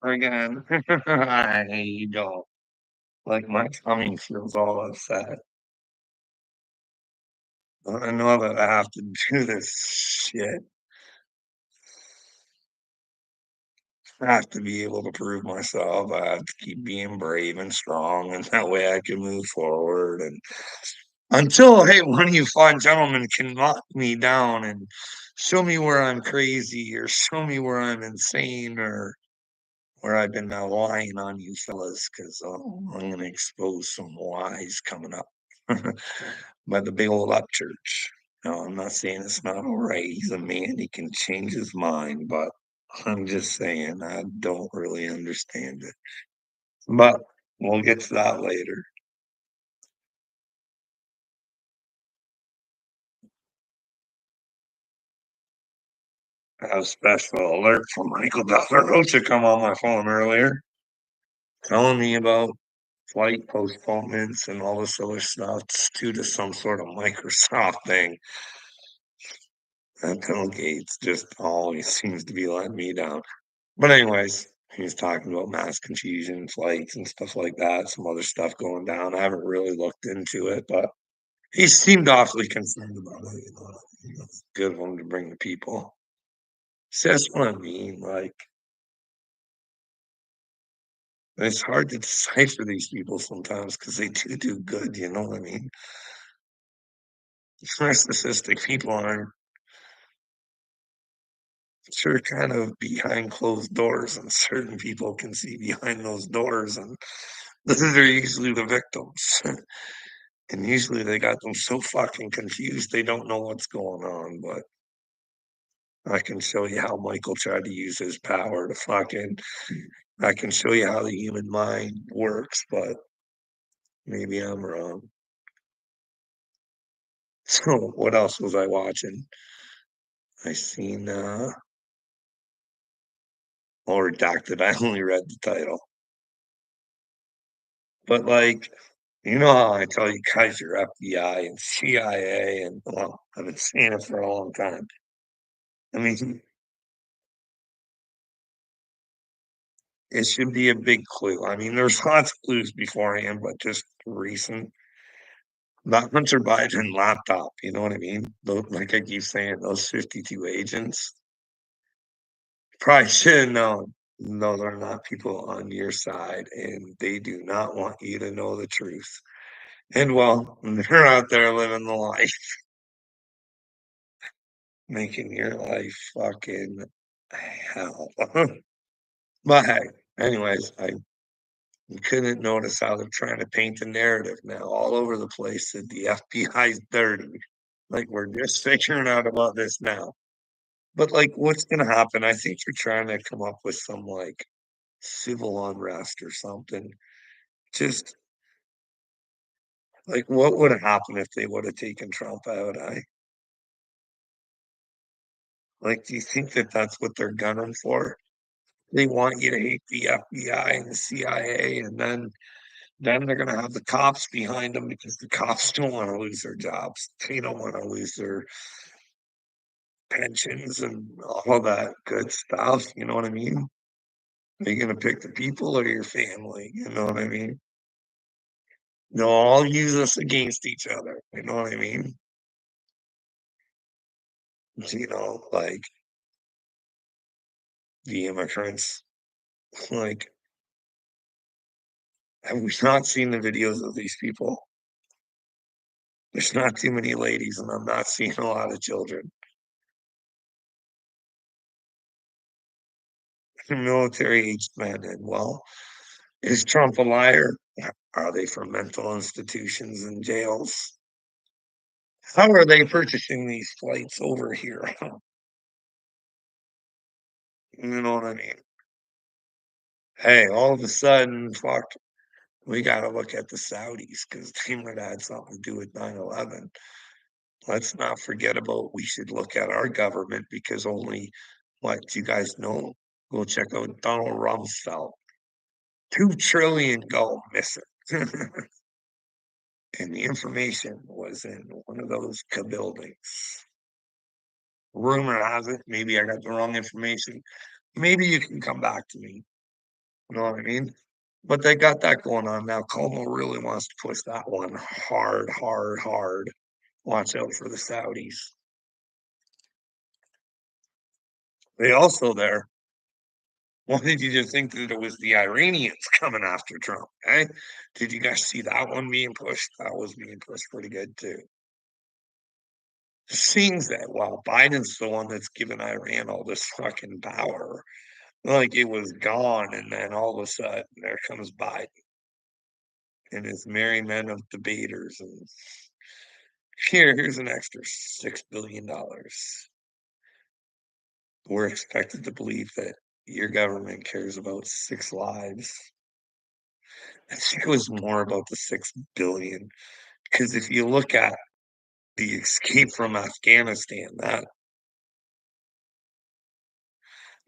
Again, I don't like my tummy feels all upset. I know that I have to do this shit. I have to be able to prove myself. I have to keep being brave and strong, and that way I can move forward. And until, hey, one of you fine gentlemen can knock me down and show me where I'm crazy or show me where I'm insane or where I've been lying on you fellas, because I'm going to expose some lies coming up by the big old up church. No, I'm not saying it's not all right. He's a man, he can change his mind, but I'm just saying I don't really understand it. But we'll get to that later. I have a special alert from Michael Del Rocha come on my phone earlier, telling me about flight postponements and all this other stuff. It's due to some sort of Microsoft thing. And Bill Gates just always seems to be letting me down. But anyways, he was talking about mass confusion flights and stuff like that, some other stuff going down. I haven't really looked into it, but he seemed awfully concerned about it. It's good of him to bring the people. So that's what I mean. Like, it's hard to decipher these people sometimes because they do good. You know what I mean? Narcissistic people are sure kind of behind closed doors, and certain people can see behind those doors, and they're usually the victims. And usually they got them so fucking confused they don't know what's going on. But I can show you how Michael tried to use his power to fucking. I can show you how the human mind works, but maybe I'm wrong. So what else was I watching? I seen all redacted. I only read the title. But like, you know how I tell you guys you're FBI and CIA, and well, I've been saying it for a long time. I mean, it should be a big clue. I mean, there's lots of clues beforehand, but just recent. That Hunter Biden laptop, you know what I mean? Like I keep saying, those 52 agents probably should have known. No, they're not people on your side, and they do not want you to know the truth. And well, they're out there living the life, making your life fucking hell. But hey, anyways, I couldn't notice how they're trying to paint the narrative now all over the place that the FBI's dirty. Like we're just figuring out about this now. But like what's gonna happen? I think you're trying to come up with some like civil unrest or something. Just like what would have happened if they would have taken Trump out? I like, do you think that that's what they're gunning for? They want you to hate the FBI and the CIA, and then they're gonna have the cops behind them because the cops don't want to lose their jobs. They don't want to lose their pensions and all of that good stuff. You know what I mean? Are you gonna pick the people or your family? You know what I mean? They'll all use us against each other. You know what I mean? Like the immigrants. Like, have we not seen the videos of these people? There's not too many ladies, and I'm not seeing a lot of children. Military aged men. And well, is Trump a liar? Are they from mental institutions and jails? How are they purchasing these flights over here? You know what I mean? Hey, all of a sudden, fuck, we got to look at the Saudis because they might have had something to do with 9/11. Let's not forget about we should look at our government because only what you guys know. Go check out Donald Rumsfeld. 2 trillion go missing. And the information was in one of those buildings. Rumor has it, maybe I got the wrong information. Maybe you can come back to me. You know what I mean? But they got that going on now. Como really wants to push that one hard, hard, hard. Watch out for the Saudis. They also there. Why did you just think that it was the Iranians coming after Trump? Eh? Did you guys see that one being pushed? That was being pushed pretty good too. Seems that while Biden's the one that's given Iran all this fucking power, like it was gone, and then all of a sudden there comes Biden and his merry men of debaters, and here's an extra $6 billion. We're expected to believe that your government cares about 6 lives. I think it was more about the 6 billion because if you look at the escape from Afghanistan, that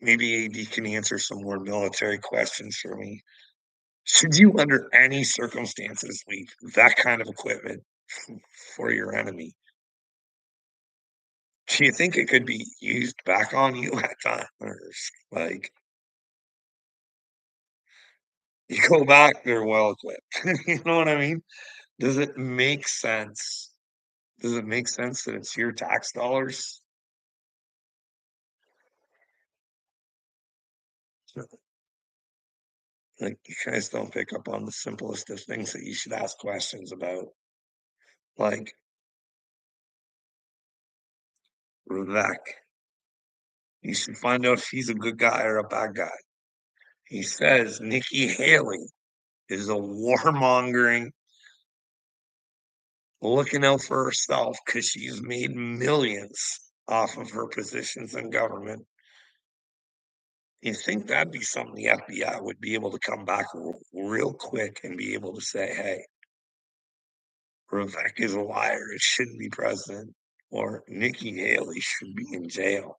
maybe AD can answer some more military questions for me. Should you, under any circumstances, leave that kind of equipment for your enemy? Do you think it could be used back on you at times? Like, you go back, they're well equipped. You know what I mean? Does it make sense? Does it make sense that it's your tax dollars? Like, you guys don't pick up on the simplest of things that you should ask questions about. Like, Vivek, you should find out if he's a good guy or a bad guy. He says Nikki Haley is a warmongering, looking out for herself because she's made millions off of her positions in government. You think that'd be something the FBI would be able to come back real quick and be able to say, hey, Vivek is a liar. It shouldn't be president. Or Nikki Haley should be in jail.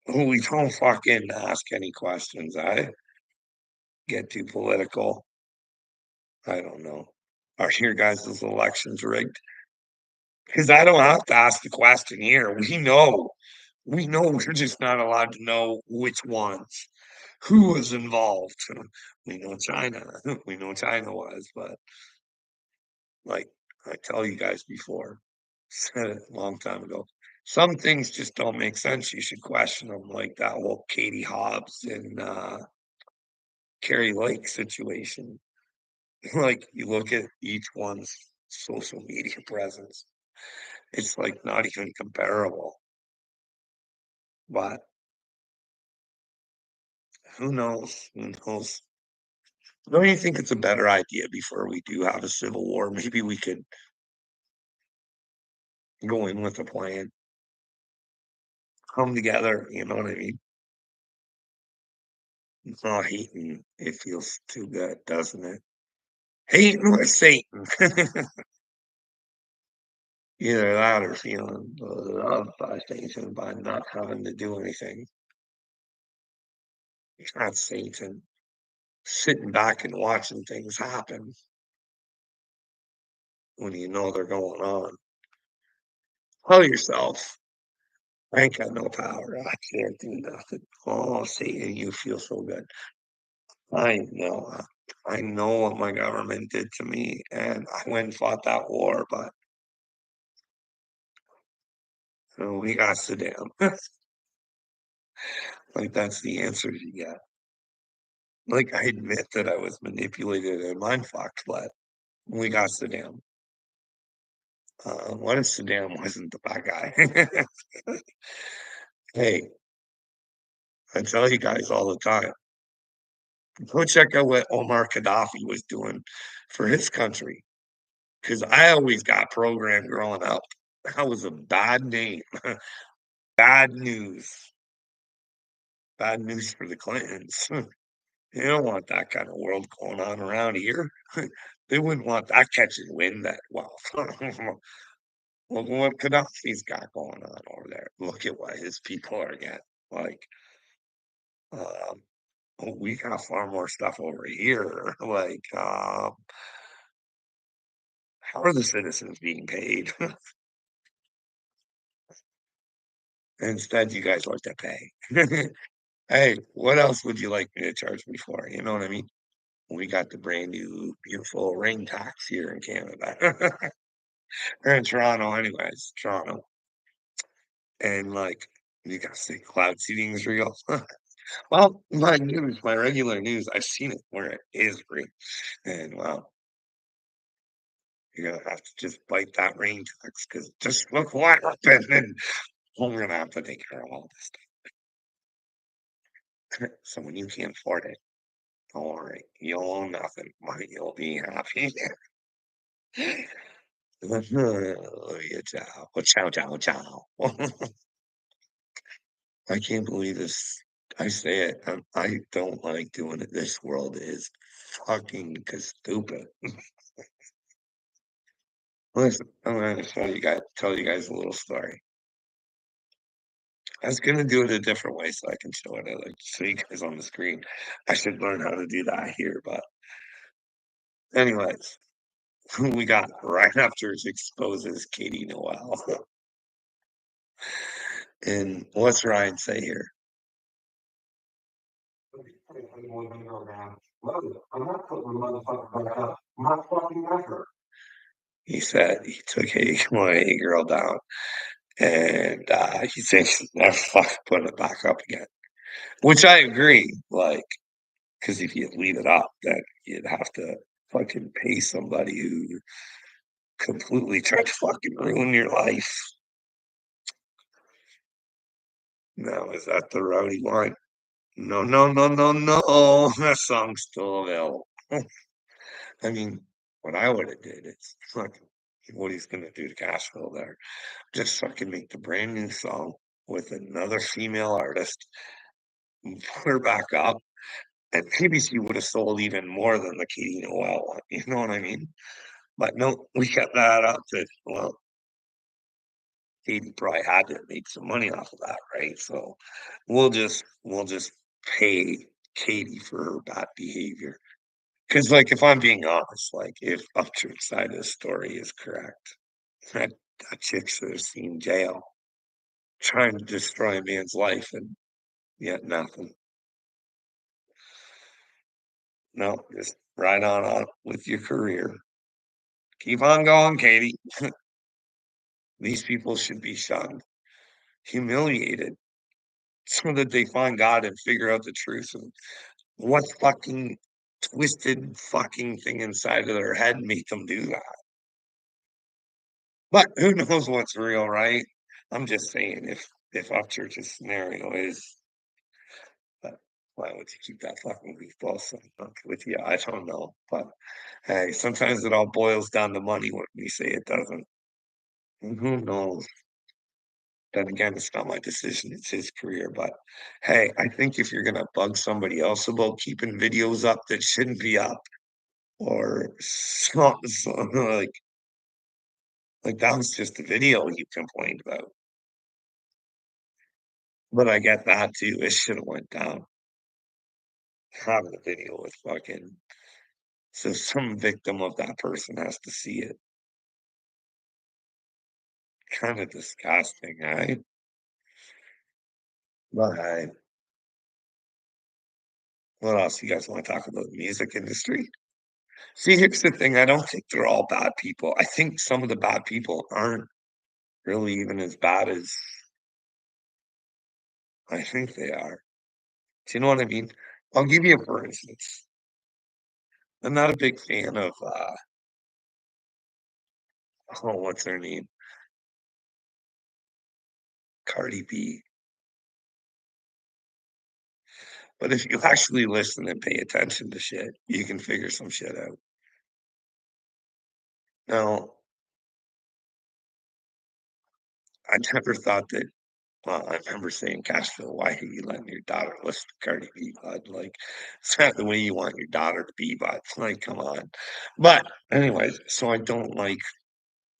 We don't fucking ask any questions. I get too political. I don't know. Are your guys' elections rigged? Because I don't have to ask the question here. We know. We know we're just not allowed to know which ones, who was involved. We know China. We know China was, but like I tell you guys before, said it a long time ago. Some things just don't make sense. You should question them, like that whole Katie Hobbs and Carrie Lake situation. Like you look at each one's social media presence, it's like not even comparable. But who knows? Who knows? Don't you think it's a better idea before we do have a civil war? Maybe we could go in with a plan, come together. You know what I mean? It's not hating. It feels too good, doesn't it? Hating with Satan. Either that or feeling loved by Satan by not having to do anything. It's not Satan. Sitting back and watching things happen when you know they're going on. Tell yourself, I ain't got no power. I can't do nothing. Oh, Satan, you feel so good. I know. I know what my government did to me, and I went and fought that war, but we got Saddam. Like, that's the answer you get. Like, I admit that I was manipulated and mind fucked, but we got Saddam. What if Saddam wasn't the bad guy? Hey, I tell you guys all the time, go check out what Omar Gaddafi was doing for his country. Because I always got programmed growing up. That was a bad name. Bad news. Bad news for the Clintons. They don't want that kind of world going on around here. They wouldn't want that catching wind that well. Look what Gaddafi's got going on over there. Look at what his people are getting. Like, um, we got far more stuff over here. Like, how are the citizens being paid? Instead, you guys like to pay. Hey, what else would you like me to charge me for? You know what I mean? We got the brand new beautiful rain tax here in Canada. Or in Toronto anyways, Toronto. And, like, you gotta say cloud seeding is real. Well, my news, my regular news, I've seen it where it is free, and, well, you're gonna have to just bite that rain tax because just look what happened, and we're gonna have to take care of all this stuff. So when you can't afford it, don't worry, you'll own nothing, but you'll be happy. Yeah, ciao. Well, ciao, ciao, ciao. I can't believe this. I say it, I don't like doing it. This world is fucking stupid. Listen, I'm gonna tell you guys a little story. I was gonna do it a different way so I can show it, like, show you guys on the screen. I should learn how to do that here, but anyways, we got right after it exposes Katie Noel. And what's Ryan say here? I'm not putting the motherfucker back up. My fucking effort. He said he took a girl down, and he said he's never fucking putting it back up again. Which I agree, like, because if you leave it up, then you'd have to fucking pay somebody who completely tried to fucking ruin your life. Now, is that the route he want? No, no, no, no, no. That song's still available. I mean, what I would have did is fucking what he's gonna do to Cashville there. Just fucking make the brand new song with another female artist, and put her back up, and maybe she would have sold even more than the Katie Noel one. You know what I mean? But no, we kept that up to well, Katie probably had to make some money off of that, right? So we'll just pay Katie for her bad behavior. Because like if I'm being honest, like if Upchurch's side of the story is correct, that that chick should have seen jail trying to destroy a man's life and yet nothing. No, just ride on with your career. Keep on going, Katie. These people should be shunned, humiliated, so that they find God and figure out the truth of what fucking twisted fucking thing inside of their head made them do that. But who knows what's real, right? I'm just saying if Upchurch's scenario is but why would you keep that fucking goofball song with you? I don't know. But hey, sometimes it all boils down to money when we say it doesn't. And who knows? Then again, it's not my decision, it's his career. But hey, I think if you're gonna bug somebody else about keeping videos up that shouldn't be up or something like that was just a video you complained about. But I get that too. It should have went down. Having a video with fucking so some victim of that person has to see it. Kind of disgusting, right? But hey, what else you guys want to talk about? The music industry? See, here's the thing. I don't think they're all bad people. I think some of the bad people aren't really even as bad as I think they are. Do you know what I mean? I'll give you a for instance. I'm not a big fan of oh, what's her name? Cardi B. But if you actually listen and pay attention to shit, you can figure some shit out. Now, I never thought that well, I remember saying, "Cashville, why are you letting your daughter listen to Cardi B, bud? Like, it's not the way you want your daughter to be, bud. Like, come on." But anyways, so I don't like,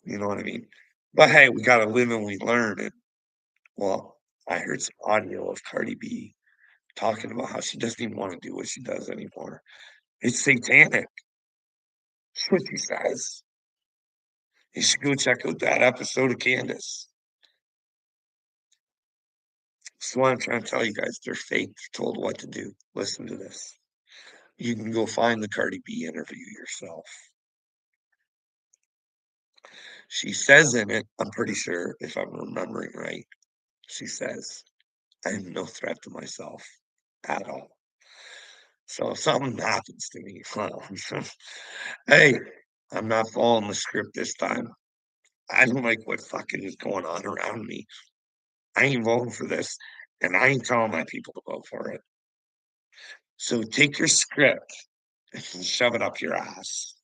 you know what I mean? But hey, we gotta live and we learn. And well, I heard some audio of Cardi B talking about how she doesn't even want to do what she does anymore. It's satanic. That's what she says. You should go check out that episode of Candace. So what I'm trying to tell you guys, they're fake. They're told what to do. Listen to this. You can go find the Cardi B interview yourself. She says in it, I'm pretty sure if I'm remembering right, she says, I am no threat to myself at all. So if something happens to me, well, hey, I'm not following the script this time. I don't like what fucking is going on around me. I ain't voting for this, and I ain't telling my people to vote for it. So take your script and shove it up your ass.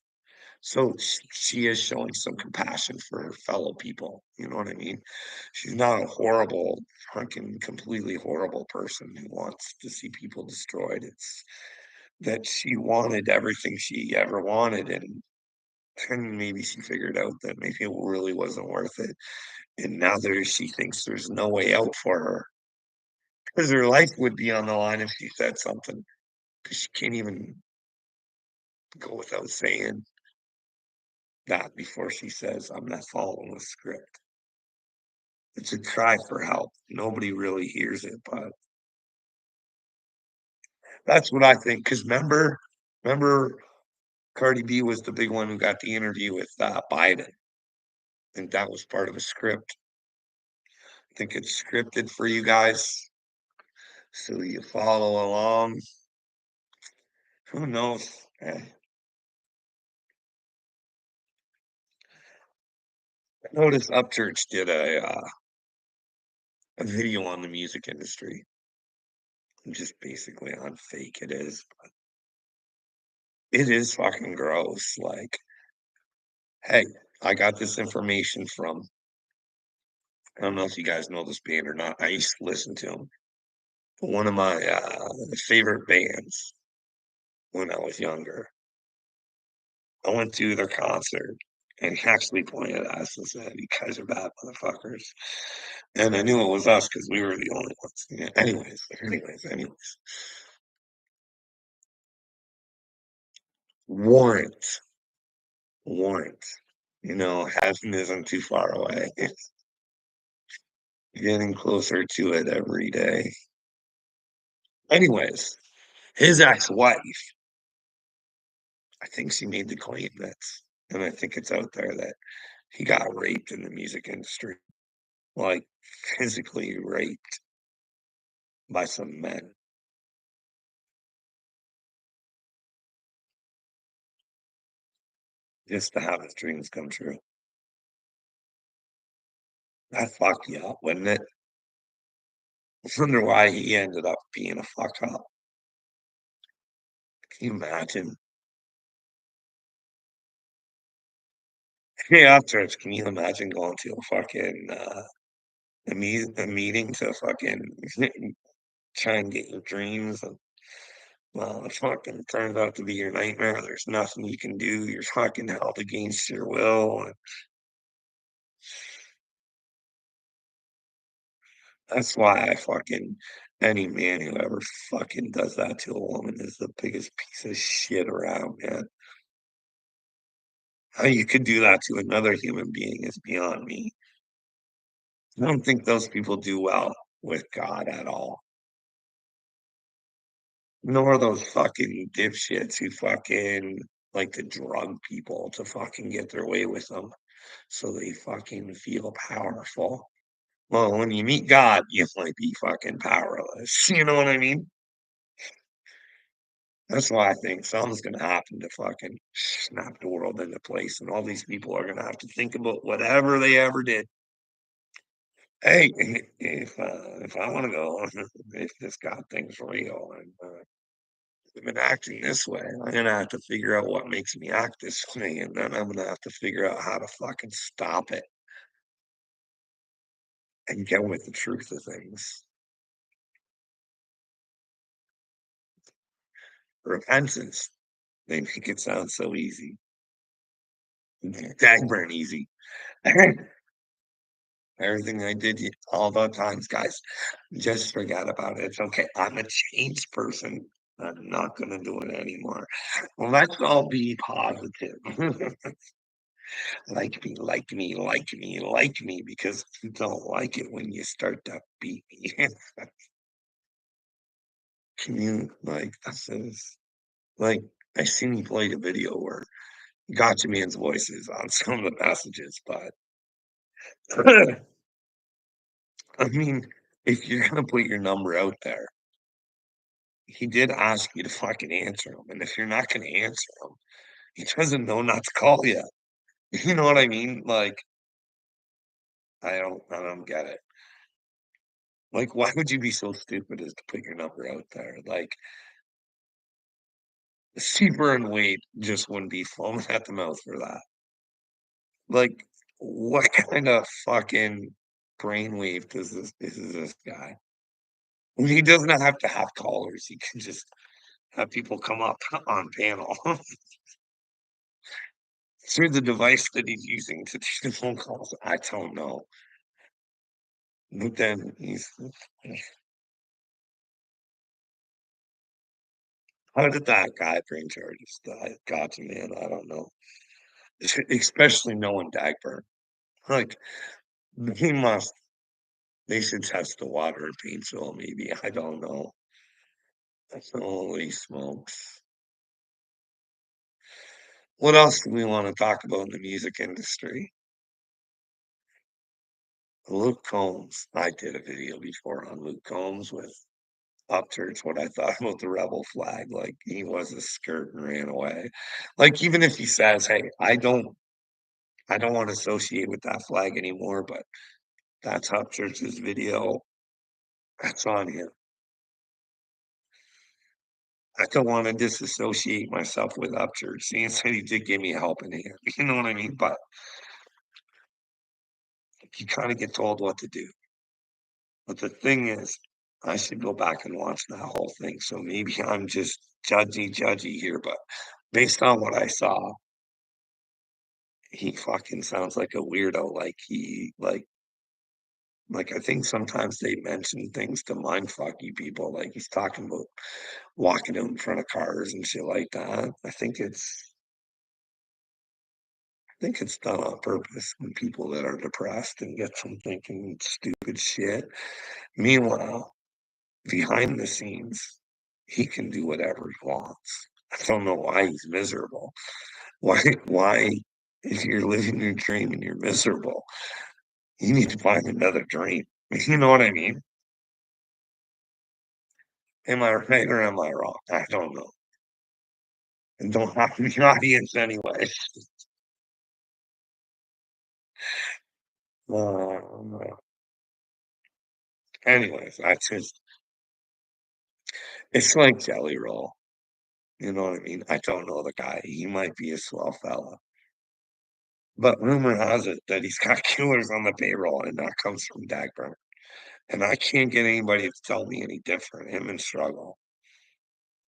So she is showing some compassion for her fellow people. You know what I mean? She's not a horrible, fucking completely horrible person who wants to see people destroyed. It's that she wanted everything she ever wanted, and maybe she figured out that maybe it really wasn't worth it. And now she thinks there's no way out for her because her life would be on the line if she said something. Because she can't even go without saying that before she says, I'm not following the script. It's a cry for help. Nobody really hears it, but that's what I think. Because remember, Cardi B was the big one who got the interview with Biden. I think that was part of a script. I think it's scripted for you guys, so you follow along. Who knows? I noticed Upchurch did a video on the music industry, just basically on fake it is. It is fucking gross. Like, hey, I got this information from, I don't know if you guys know this band or not. I used to listen to them. One of my favorite bands when I was younger. I went to their concert and he actually pointed at us and said, you guys are bad motherfuckers. And I knew it was us because we were the only ones. Yeah, anyways. Warrant. Warrant. Heaven isn't too far away. Getting closer to it every day. Anyways, his ex-wife, I think she made the claim and I think it's out there that he got raped in the music industry, like physically raped by some men just to have his dreams come true. That fucked you up, wouldn't it? I wonder why he ended up being a fuck up. Can you imagine? Hey, after can you imagine going to a fucking a meeting to fucking try and get your dreams and well, it fucking turns out to be your nightmare. There's nothing you can do. You're fucking held against your will. And that's why any man who ever fucking does that to a woman is the biggest piece of shit around, man. How you could do that to another human being is beyond me. I don't think those people do well with God at all. Nor those fucking dipshits who fucking like to drug people to fucking get their way with them so they fucking feel powerful. Well, when you meet God, you might be fucking powerless. You know what I mean? That's why I think something's gonna happen to fucking snap the world into place, and all these people are gonna have to think about whatever they ever did. Hey, if I want to go, if this God thing's real, and I've been acting this way, I'm gonna have to figure out what makes me act this way, and then I'm gonna have to figure out how to fucking stop it and get with the truth of things. Repentance, they make it sound so easy. Dagburn easy. Everything I did all the times, guys, just forget about it. It's okay. I'm a changed person. I'm not gonna do it anymore. Well, let's all be positive. Like me, like me, like me, like me, because you don't like it when you start to beat me. Can you like this is like I seen you played a video where Gotcha Man's voice is on some of the messages, but I mean, if you're gonna put your number out there, he did ask you to fucking answer him, and if you're not gonna answer him, he doesn't know not to call you. You know what I mean? Like, I don't get it. Like, why would you be so stupid as to put your number out there? Like, Seaver and Wade just wouldn't be foaming at the mouth for that. Like, what kind of fucking brainwave does this is this guy? He doesn't have to have callers. He can just have people come up on panel through the device that he's using to take the phone calls. I don't know. But then he's how did that guy bring charges? I got to man, I don't know. Especially knowing Dagburn. Like he must they should test the water in Painesville, maybe. I don't know. Holy smokes. What else do we want to talk about in the music industry? Luke Combs. I did a video before on Luke Combs with Upchurch, what I thought about the rebel flag. Like he was a skirt and ran away. Like even if he says, "Hey, I don't want to associate with that flag anymore," but that's Upchurch's video. That's on him. I don't want to disassociate myself with Upchurch. Seeing said he did give me a helping hand. You know what I mean? But you kind of get told what to do. But the thing is, I should go back and watch that whole thing. So maybe I'm just judgy here, but based on what I saw, he fucking sounds like a weirdo. Like he like I think sometimes they mention things to mind fuck you people. Like he's talking about walking out in front of cars and shit like that. I think it's done on purpose when people that are depressed and get from thinking stupid shit. Meanwhile, behind the scenes, he can do whatever he wants. I don't know why he's miserable. Why if you're living your dream and you're miserable, you need to find another dream. You know what I mean? Am I right or am I wrong? I don't know. And don't have to be the audience anyway. Anyways, I just it's like Jelly Roll. You know what I mean? I don't know the guy. He might be a swell fella. But rumor has it that he's got killers on the payroll, and that comes from Dagburn. And I can't get anybody to tell me any different. Him and Struggle.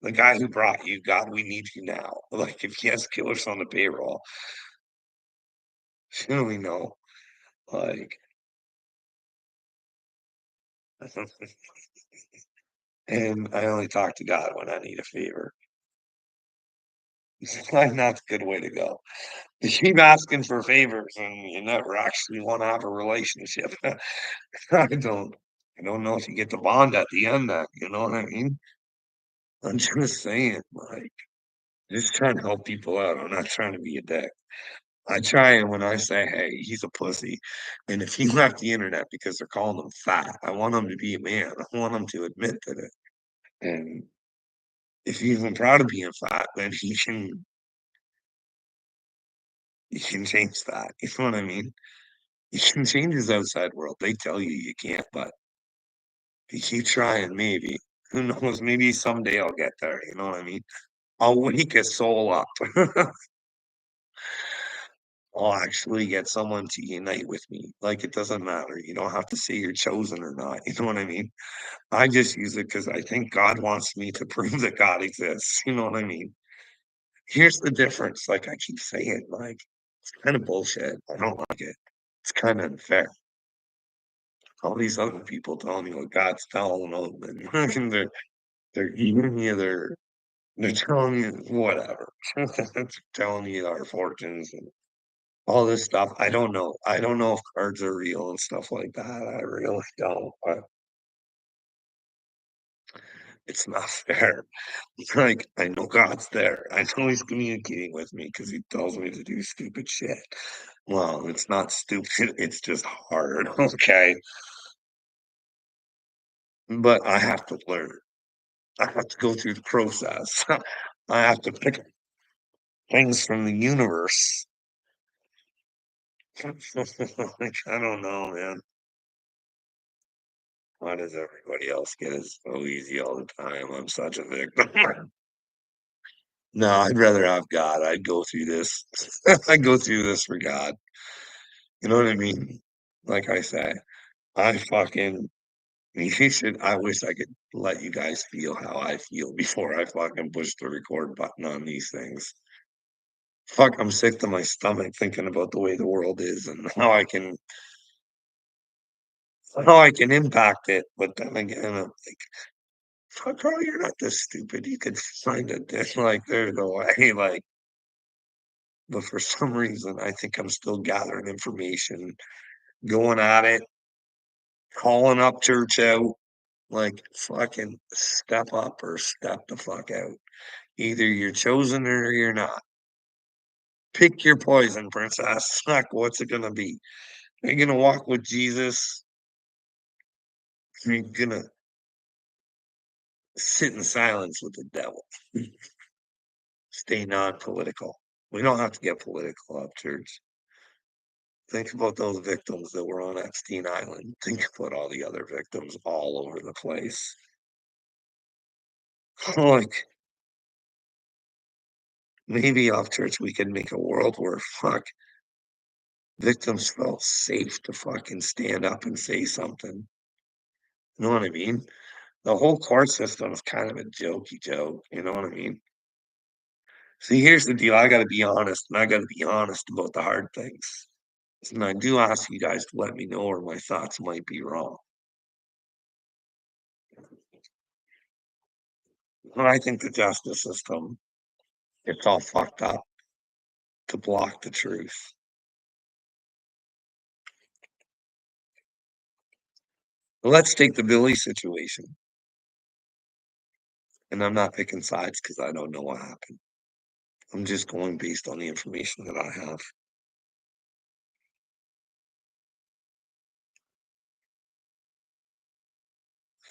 The guy who brought you, God, we need you now. Like, if he has killers on the payroll, shouldn't we know? Like, and I only talk to God when I need a favor. It's not a good way to go. You keep asking for favors and you never actually want to have a relationship. I don't I don't know if you get the bond at the end then, you know what I mean? I'm just saying, like, just trying to help people out. I'm not trying to be a dick. I try and when I say, "Hey, he's a pussy," and if he left the internet because they're calling him fat, I want him to be a man. I want him to admit to it. And if he's even proud of being fat, then he can change that. You know what I mean? He can change his outside world. They tell you you can't, but if you keep trying, maybe. Who knows? Maybe someday I'll get there. You know what I mean? I'll wake a soul up. I'll actually get someone to unite with me. Like it doesn't matter. You don't have to say you're chosen or not. You know what I mean? I just use it because I think God wants me to prove that God exists. You know what I mean? Here's the difference. Like I keep saying, like it's kind of bullshit. I don't like it. It's kind of unfair. All these other people telling me what God's telling them, and they're giving you they're telling you whatever. They're telling you our fortunes. all this stuff. I don't know. I don't know if cards are real and stuff like that. I really don't, but it's not fair. Like, I know God's there. I know he's communicating with me because he tells me to do stupid shit. Well, it's not stupid, it's just hard, okay? But I have to learn. I have to go through the process. I have to pick things from the universe. Like, I don't know, man. Why does everybody else get it so easy all the time? I'm such a victim. No, I'd rather have God. I'd go through this. I'd go through this for God. You know what I mean? Like I say, I fucking you should I wish I could let you guys feel how I feel before I fucking push the record button on these things. Fuck, I'm sick to my stomach thinking about the way the world is and how I can impact it. But then again, I'm like, fuck, Carl, you're not this stupid. You could find a dick. Like, there's no way. Like, but for some reason, I think I'm still gathering information, going at it, calling up church out. Like, fucking step up or step the fuck out. Either you're chosen or you're not. Pick your poison, princess. Fuck, what's it gonna be? Are you gonna walk with Jesus? Are you gonna sit in silence with the devil? Stay non-political. We don't have to get political up, church. Think about those victims that were on Epstein Island. Think about all the other victims all over the place. Like, maybe off church we can make a world where fuck victims felt safe to fucking stand up and say something. You know what I mean? The whole court system is kind of a jokey joke. You know what I mean? See, here's the deal. I got to be honest, and I got to be honest about the hard things. And I do ask you guys to let me know where my thoughts might be wrong. But I think the justice system, it's all fucked up to block the truth. Let's take the Billy situation. And I'm not picking sides because I don't know what happened. I'm just going based on the information that I have.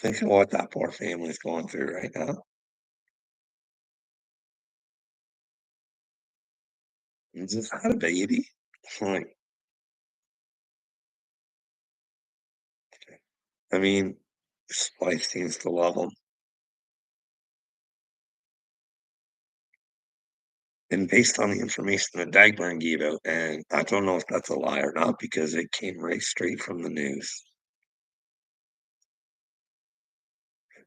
Think of what that poor family's going through right now. You just had a baby. Like, I mean, life seems to love them. And based on the information that Dagburn gave out, and I don't know if that's a lie or not because it came right straight from the news.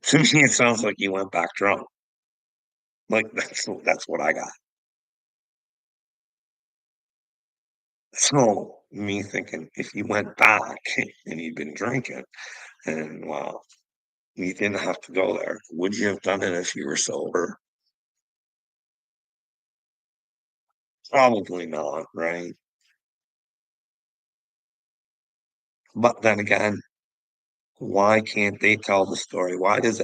To me, it sounds like he went back drunk. Like that's what I got. So me thinking if he went back and he'd been drinking, and well, you didn't have to go there. Would you have done it if you were sober? Probably not, right? But then again, why can't they tell the story? Why does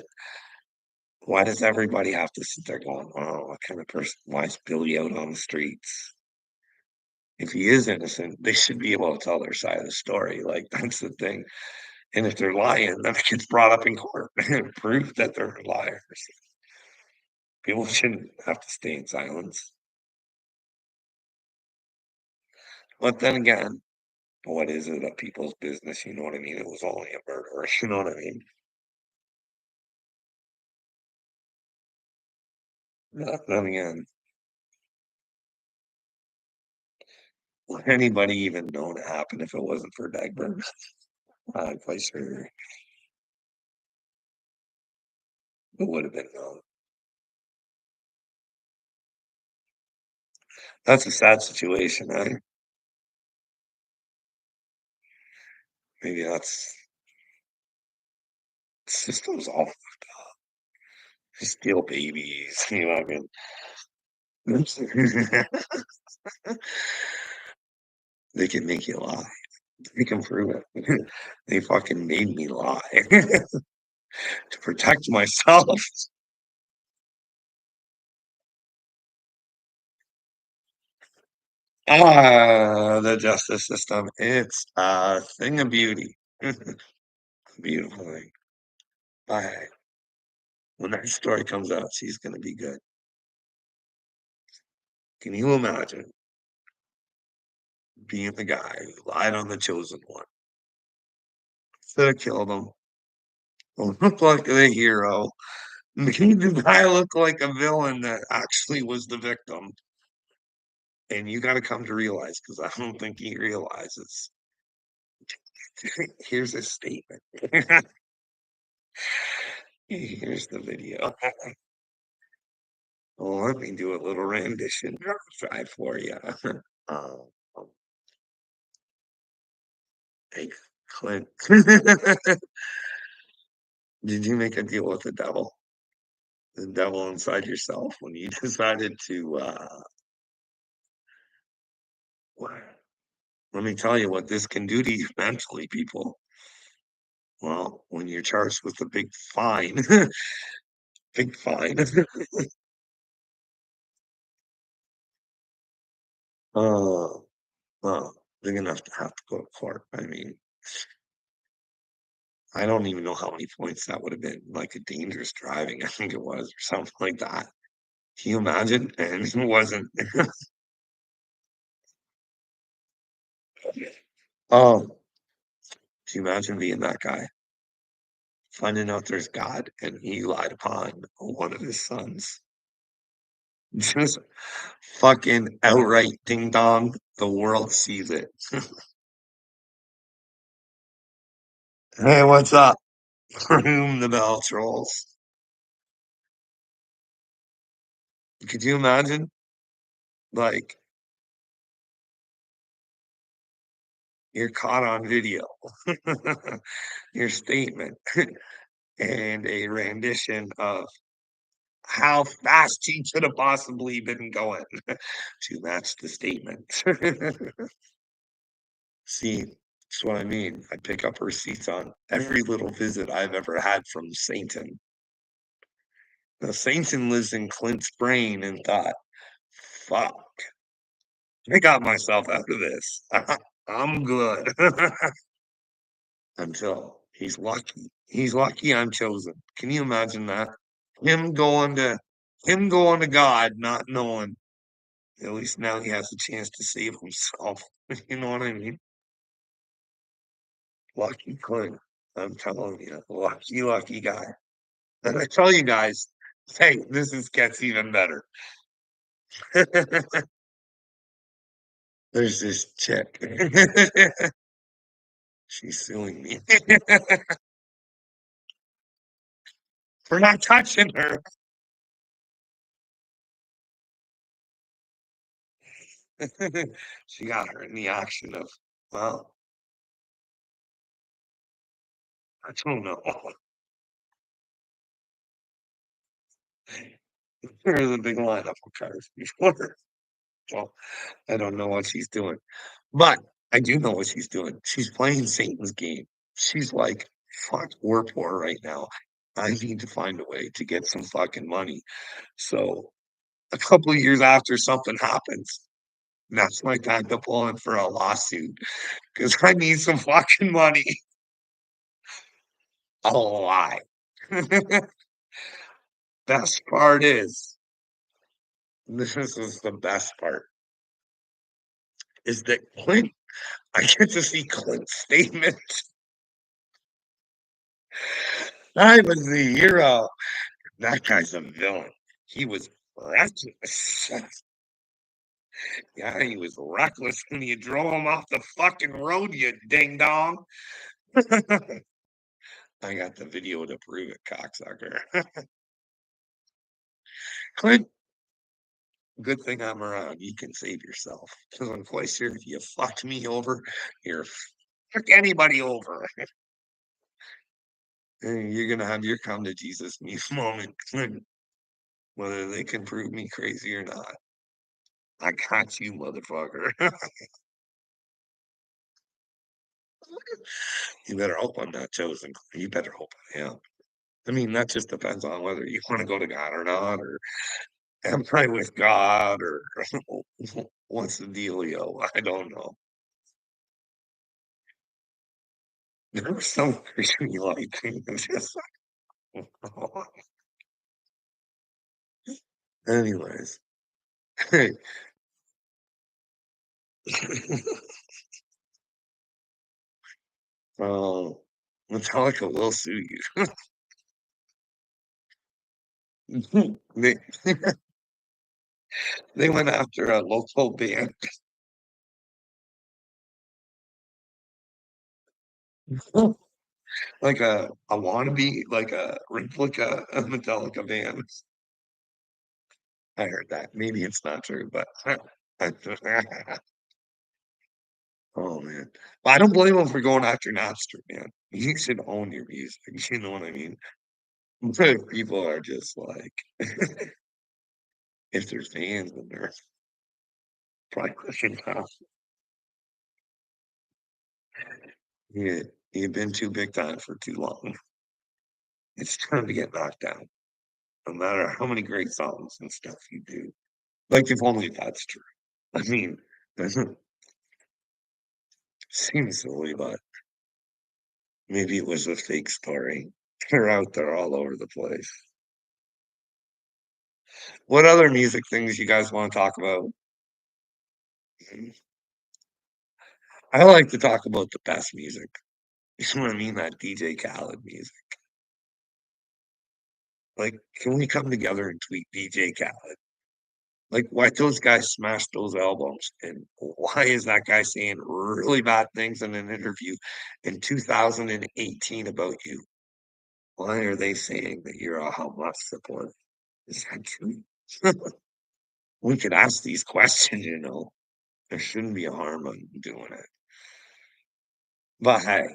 everybody have to sit there going, "Oh, what kind of person? Why is Billy out on the streets?" If he is innocent, they should be able to tell their side of the story. Like that's the thing. And if they're lying, then it gets brought up in court and proof that they're liars. People shouldn't have to stay in silence. But then again, what is it of people's business? You know what I mean? It was only a murder. You know what I mean? Then again, would anybody even know it happened if it wasn't for Dagburn? I'm quite sure it would have been known. That's a sad situation, eh? Maybe that's systems all steal babies. You know what I mean? They can make you lie. They can prove it. They fucking made me lie to protect myself. The justice system. It's a thing of beauty. Beautiful thing. But when that story comes out, she's gonna be good. Can you imagine being the guy who lied on the chosen one? Should have killed him. Look like the hero. Made the guy look like a villain that actually was the victim. And you got to come to realize, because I don't think he realizes. Here's his statement. Here's the video. Well, let me do a little rendition. Try for you. Um, hey, Clint. Did you make a deal with the devil inside yourself, when you decided to? Well, let me tell you what this can do to you mentally, people. Well, when you're charged with a big fine, big fine. uh, Big enough to have to go to court. I mean, I don't even know how many points that would have been. Like a dangerous driving, I think it was, or something like that. Can you imagine? And it wasn't. Oh, can you imagine being that guy? Finding out there's God and he lied upon one of his sons. Just fucking outright ding dong. The world sees it. Hey, what's up? For whom the bell trolls. Could you imagine? Like, you're caught on video. Your statement and a rendition of how fast he could have possibly been going to match the statement. See, that's what I mean. I pick up receipts on every little visit I've ever had from Satan. Now, Satan lives in Clint's brain and thought, fuck, I got myself out of this. I'm good. Until he's lucky. He's lucky I'm chosen. Can you imagine that? Him going to him going to God, not knowing. At least now he has a chance to save himself. You know what I mean? Lucky Clint. I'm telling you, lucky, lucky guy. And I tell you guys, hey, gets even better. There's this chick. She's suing me for not touching her. She got her in the action of, well, I don't know. There's a big lineup of cars before. Well, I don't know what she's doing, but I do know what she's doing. She's playing Satan's game. She's like, fuck, we're poor right now. I need to find a way to get some fucking money. So a couple of years after something happens, that's my time to pull in for a lawsuit because I need some fucking money. I'll lie. Best part is, this is the best part, is that Clint, I get to see Clint's statement. I was the hero. That guy's a villain. He was reckless. Yeah, he was reckless when you drove him off the fucking road, you ding dong. I got the video to prove it, cocksucker. Clint, good thing I'm around. You can save yourself. Because I'm quite sure if you fucked me over, you're fuck anybody over. And you're gonna have your come to Jesus me moment, Clint, whether they can prove me crazy or not. I got you, motherfucker. You better hope I'm not chosen. You better hope I am. I mean, that just depends on whether you wanna go to God or not, or and pray with God, or what's the dealio? I don't know. There was some Christian like things just anyways. Oh, Metallica will sue you. They went after a local band, like a wannabe, like a replica of Metallica band. I heard that. Maybe it's not true, but oh man. But I don't blame them for going after Napster, man. You should own your music. You know what I mean? But people are just like, if there's fans in there, probably pushing out. Yeah, you've been too big time for too long. It's time to get knocked down, no matter how many great songs and stuff you do. Like, if only that's true. I mean, doesn't seem silly, but maybe it was a fake story. They're out there all over the place. What other music things you guys want to talk about? Mhm. I like to talk about the best music. You know what I mean? That DJ Khaled music. Like, can we come together and tweet DJ Khaled? Like, why those guys smashed those albums, and why is that guy saying really bad things in an interview in 2018 about you? Why are they saying that you're a Hamas supporter? Is that true? We could ask these questions, you know. There shouldn't be a harm in doing it. But hey,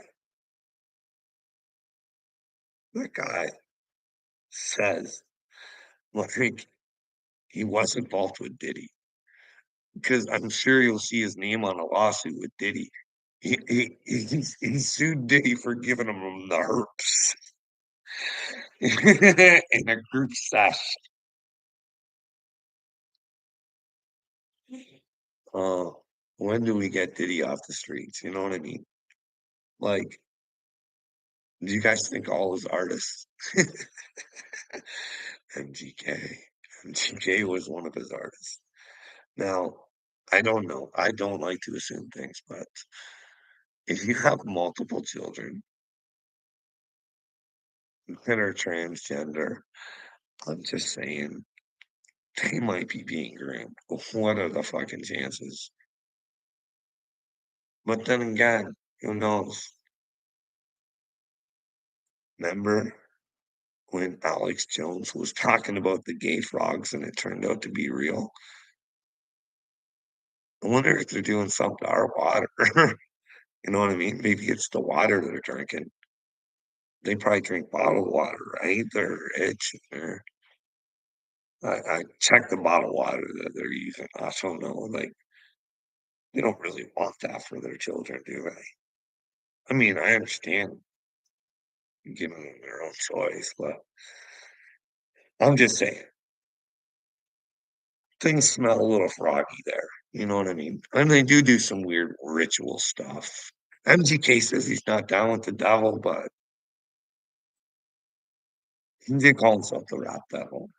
that guy says, like, he was involved with Diddy because I'm sure you'll see his name on a lawsuit with Diddy. He sued Diddy for giving him the herpes in a group sesh. Uh, when do we get Diddy off the streets? You know what I mean? Like, do you guys think all his artists MGK. MGK was one of his artists. Now, I don't know. I don't like to assume things, but if you have multiple children that are transgender, I'm just saying they might be being groomed. What are the fucking chances? But then again, who knows? Remember when Alex Jones was talking about the gay frogs and it turned out to be real? I wonder if they're doing something to our water. You know what I mean? Maybe it's the water they're drinking. They probably drink bottled water, right? They're rich. I check the bottled water that they're using. I don't know. Like, they don't really want that for their children, do they? I mean, I understand giving them their own choice, but I'm just saying things smell a little froggy there. You know what I mean? And they do some weird ritual stuff. MGK says he's not down with the devil, but he did call himself the rap devil.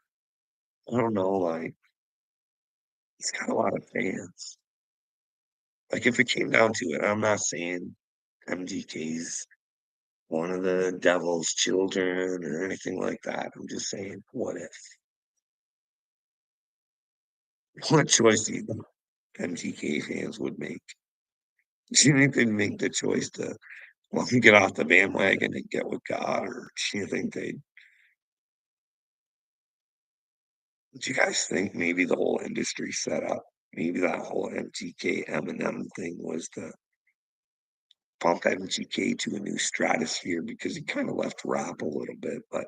I don't know, like he's got a lot of fans. Like if it came down to it, I'm not saying MGK's one of the devil's children or anything like that. I'm just saying, what if? What choice do you think MGK fans would make? Do you think they'd make the choice to well get off the bandwagon and get with God, or do you think they? Do you guys think maybe the whole industry set up? Maybe that whole MGK Eminem thing was to pump MGK to a new stratosphere because he kind of left rap a little bit, but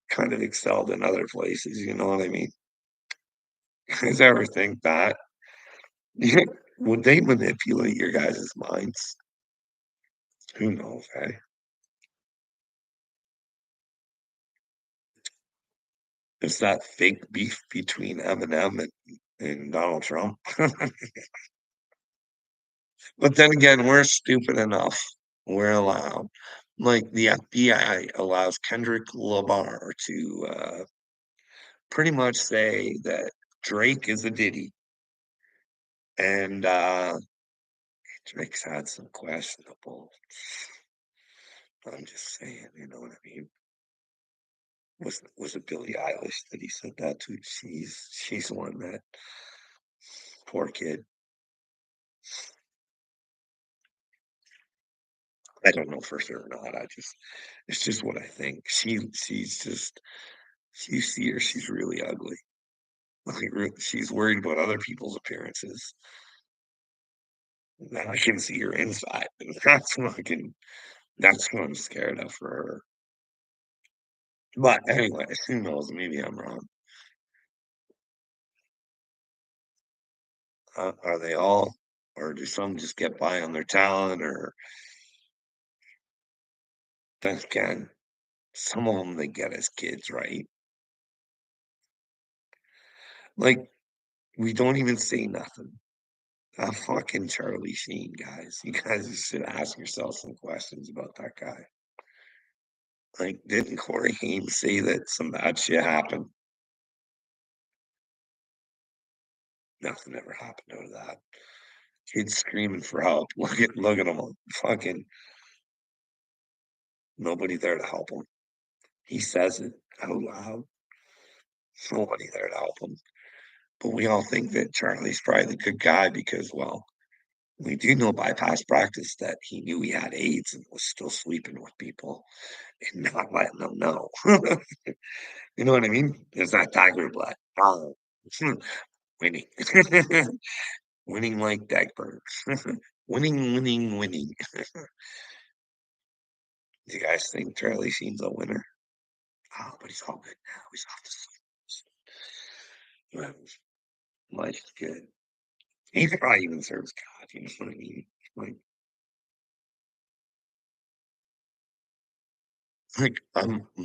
kind of excelled in other places. You know what I mean? You guys ever think that? Would they manipulate your guys' minds? Who knows, eh? It's that fake beef between Eminem and Donald Trump. But then again, we're stupid enough. We're allowed. Like the FBI allows Kendrick Lamar to pretty much say that Drake is a Diddy. And Drake's had some questionable. I'm just saying, you know what I mean? Was it Billie Eilish that he said that to? She's the one that poor kid. I don't know for sure or not. It's just what I think. She's just you see her, she's really ugly. Like she's worried about other people's appearances. Now I can see her inside, and that's what I'm scared of for her. But anyway, who knows? Maybe I'm wrong. Are they all, or do some just get by on their talent, or then again, some of them they get as kids, right? Like we don't even say nothing. Fucking Charlie Sheen, guys. You guys should ask yourself some questions about that guy. Like, didn't Corey Haim say that some bad shit happened? Nothing ever happened out of that. Kids screaming for help. Look at them. Fucking nobody there to help him. He says it out loud. Nobody there to help him. But we all think that Charlie's probably the good guy because, well, we do know by past practice that he knew he had AIDS and was still sleeping with people and not letting them know. You know what I mean? It's that tiger blood. Oh, winning. Winning like Dagberg. Winning, winning, winning. Do you guys think Charlie Sheen's a winner? Oh, but he's all good now. He's off the streets. Life's good. He probably even serves God. You know what I mean?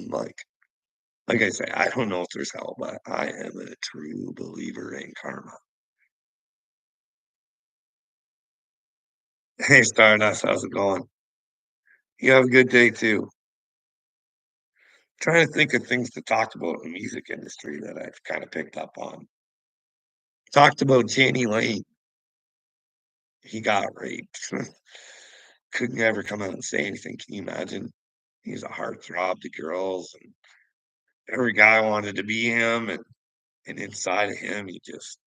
Like, like I say, I don't know if there's hell, but I am a true believer in karma. Hey, Stardust, how's it going? You have a good day too. Trying to think of things to talk about in the music industry that I've kind of picked up on. Talked about Janie Lane. He got raped. Couldn't ever come out and say anything. Can you imagine? He's a heartthrob to girls, and every guy wanted to be him, and inside of him, he just,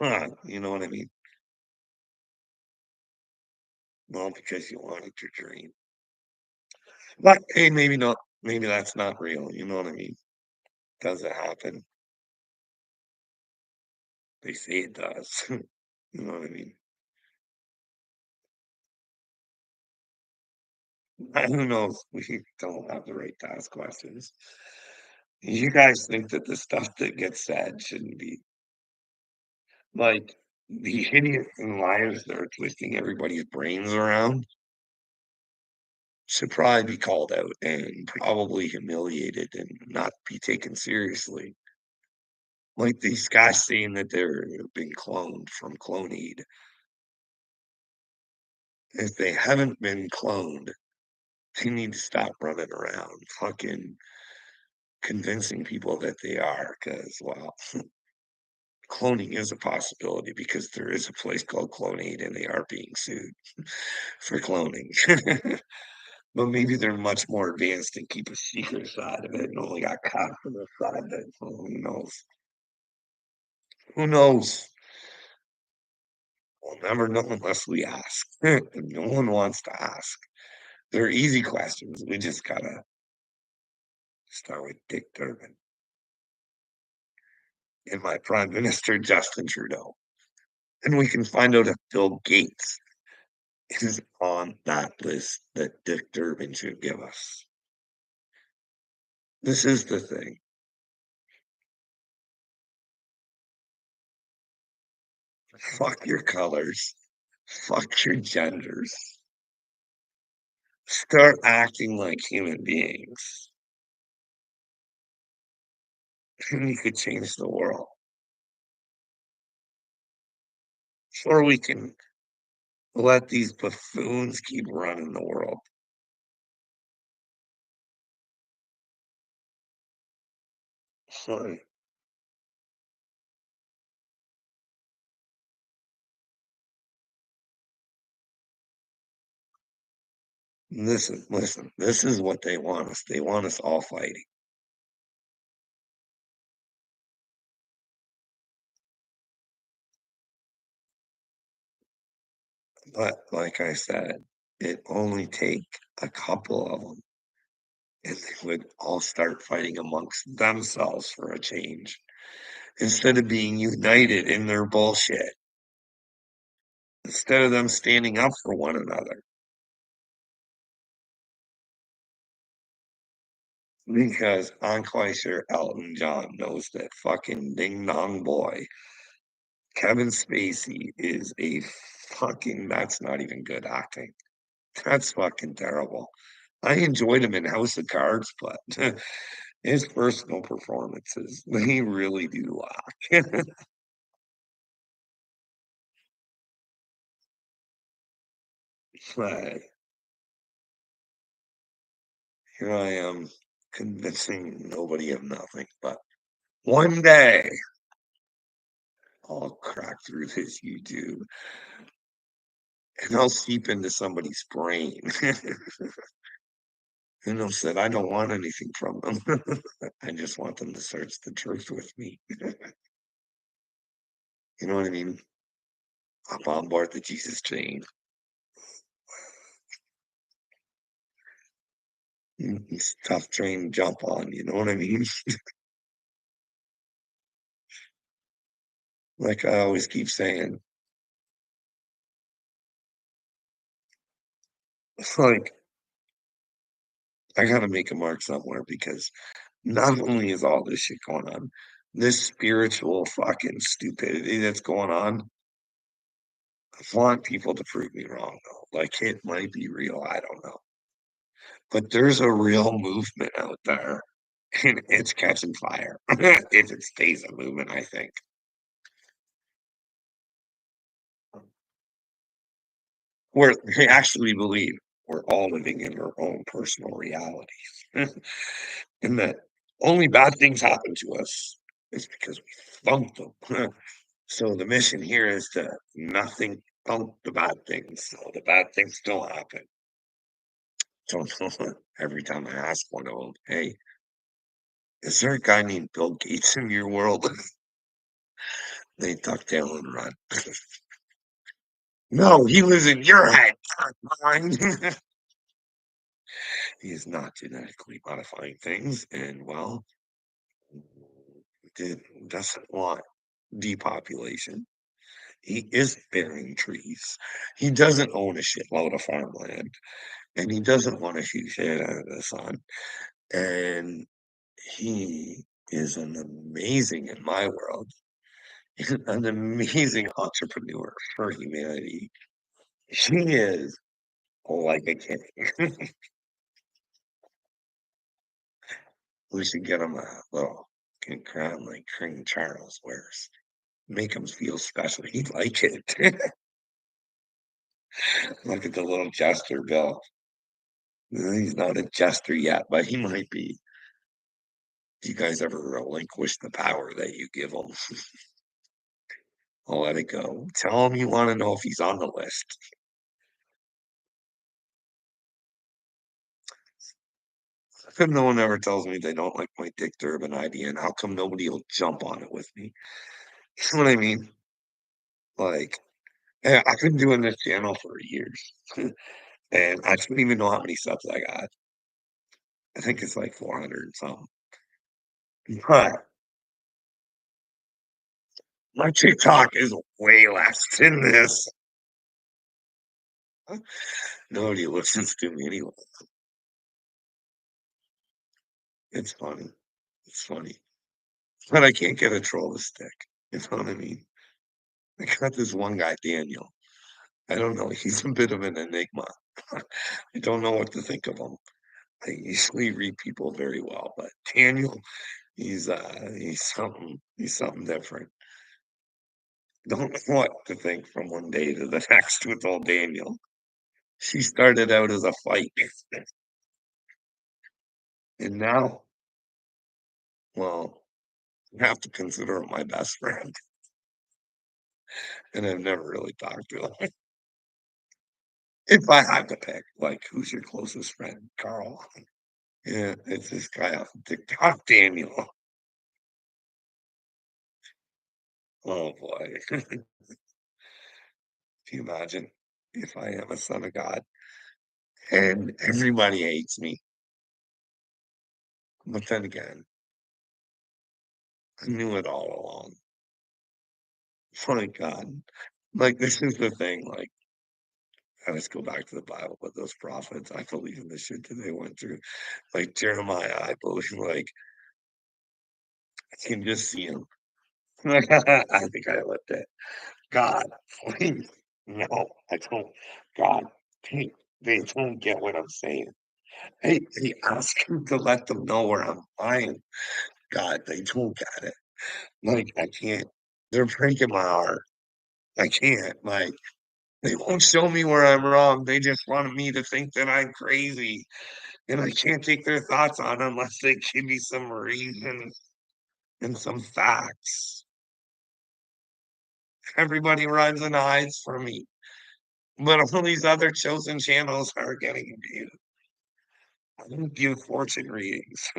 you know what I mean? Well, because you wanted your dream. But hey, maybe not. Maybe that's not real. You know what I mean? Does it happen? They say it does. You know what I mean? Who knows? We don't have the right to ask questions. You guys think that the stuff that gets said shouldn't be like the idiots and liars that are twisting everybody's brains around should probably be called out and probably humiliated and not be taken seriously. Like these guys saying that they're been cloned from Clonade. If they haven't been cloned, they need to stop running around fucking convincing people that they are, because, well, cloning is a possibility because there is a place called Clonate and they are being sued for cloning. But maybe they're much more advanced and keep a secret side of it and only got caught from the side that who knows? Who knows? We'll never know unless we ask. And no one wants to ask. They're easy questions. We just gotta start with Dick Durbin and my Prime Minister Justin Trudeau. And we can find out if Bill Gates is on that list that Dick Durbin should give us. This is the thing. Fuck your colors. Fuck your genders. Start acting like human beings, and you could change the world. Or we can let these buffoons keep running the world. Sorry. Listen, listen. This is what they want us. They want us all fighting. But like I said, it only take a couple of them, and they would all start fighting amongst themselves for a change instead of being united in their bullshit. Instead of them standing up for one another. Because I'm quite sure Elton John knows that fucking ding dong boy. Kevin Spacey is a fucking, that's not even good acting. That's fucking terrible. I enjoyed him in House of Cards, but his personal performances, they really do lack. But here I am convincing nobody of nothing. But one day I'll crack through this YouTube and I'll seep into somebody's brain. And they'll say, I don't want anything from them. I just want them to search the truth with me. You know what I mean? Hop on board the Jesus train. It's a tough train to jump on, you know what I mean? Like I always keep saying, it's like I gotta make a mark somewhere because not only is all this shit going on, this spiritual fucking stupidity that's going on, I want people to prove me wrong though. Like it might be real, I don't know. But there's a real movement out there and it's catching fire if it stays a movement, I think. Where they actually believe we're all living in our own personal realities. And that only bad things happen to us is because we thumped them. So the mission here is to nothing thump the bad things. So the bad things don't happen. So every time I ask one of them, hey, is there a guy named Bill Gates in your world? They duck down and run. No, he lives in your head, not mine. He is not genetically modifying things, and well, doesn't want depopulation. He is burying trees. He doesn't own a shitload of farmland, and he doesn't want to shoot shit out of the sun. And he is an amazing, in my world, an amazing entrepreneur for humanity. He is like a king. We should get him a little crown like King Charles wears. Make him feel special. He'd like it. Look at the little jester, Bill. He's not a jester yet, but he might be. Do you guys ever relinquish the power that you give him? I'll let it go. Tell him you want to know if he's on the list. How come no one ever tells me they don't like my Dick Durbin idea, and how come nobody will jump on it with me? You know what I mean? Like, yeah, I've been doing this channel for years, and I don't even know how many subs I got. I think it's like 400 and something. But my TikTok is way less than this. Nobody listens to me anyway. It's funny. It's funny. But I can't get a troll to stick. You know what I mean? I got this one guy, Daniel. I don't know, he's a bit of an enigma. I don't know what to think of him. I usually read people very well, but Daniel, he's something different. Don't know what to think from one day to the next with old Daniel. She started out as a fight, and now, well, I have to consider him my best friend, and I've never really talked to him. If I had to pick, like, who's your closest friend? Carl. Yeah, it's this guy off of TikTok, Daniel. Oh boy. Can you imagine if I am a son of God and everybody hates me? But then again, I knew it all along. My God. Like, this is the thing, like, I just go back to the Bible, but those prophets, I believe in the shit that they went through. Like Jeremiah, I believe, like, I can just see him. I think I lived it. God, please, no, I don't. God, they, they don't get what I'm saying. They ask him to let them know where I'm lying. God, they don't get it. Like, I can't. They're breaking my heart. I can't. Like, they won't show me where I'm wrong. They just want me to think that I'm crazy. And I can't take their thoughts on unless they give me some reason and some facts. Everybody runs and hides from me. But all these other chosen channels are getting views. I don't give fortune readings.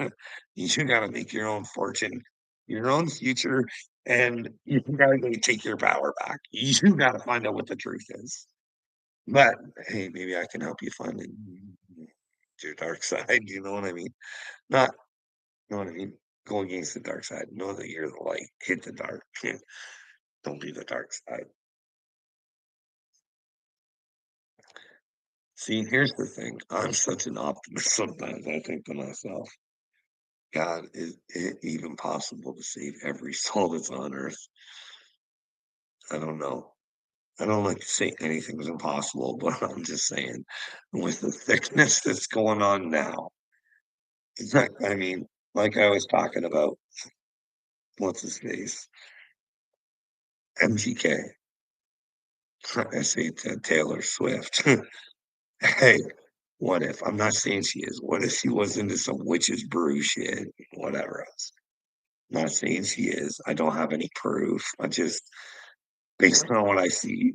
You gotta make your own fortune, your own future, and you gotta go take your power back. You gotta find out what the truth is. But hey, maybe I can help you find it, your dark side. You know what I mean? Not, you know what I mean? Go against the dark side. Know that you're the light. Hit the dark. Don't be the dark side. See, here's the thing. I'm such an optimist sometimes. I think to myself, God, is it even possible to save every soul that's on earth? I don't know. I don't like to say anything's impossible, but I'm just saying, with the thickness that's going on now, I mean, like I was talking about, what's his face? MGK. I say to Taylor Swift. Hey, what if? I'm not saying she is. What if she was into some witches brew shit, whatever else? Not saying she is. I don't have any proof. I just, based on what I see,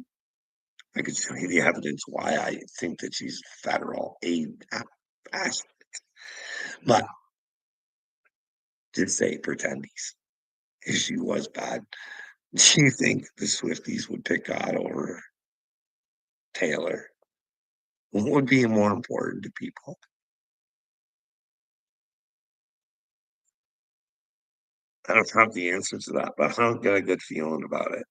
I could show you the evidence why I think that she's federal aid ass. But just say pretendies. If she was bad, do you think the Swifties would pick God over Taylor? What would be more important to people? I don't have the answer to that, but I don't get a good feeling about it.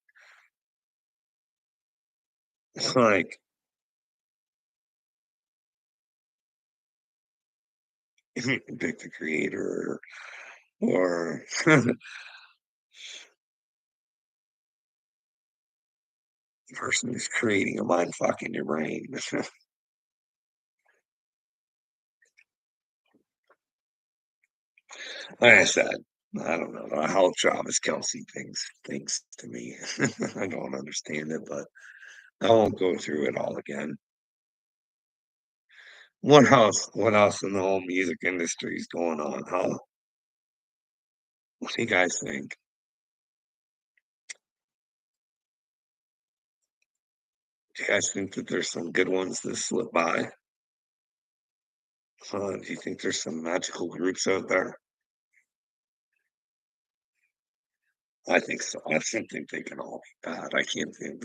It's like pick the creator or the person who's creating a mind fuck in your brain. Like I said, I don't know how Travis Kelsey thinks to me. I don't understand it, but I won't go through it all again. What else? What else in the whole music industry is going on, huh? What do you guys think? Do you guys think that there's some good ones that slip by? Do you think there's some magical groups out there? I think so. I don't think they can all be bad. I can't think.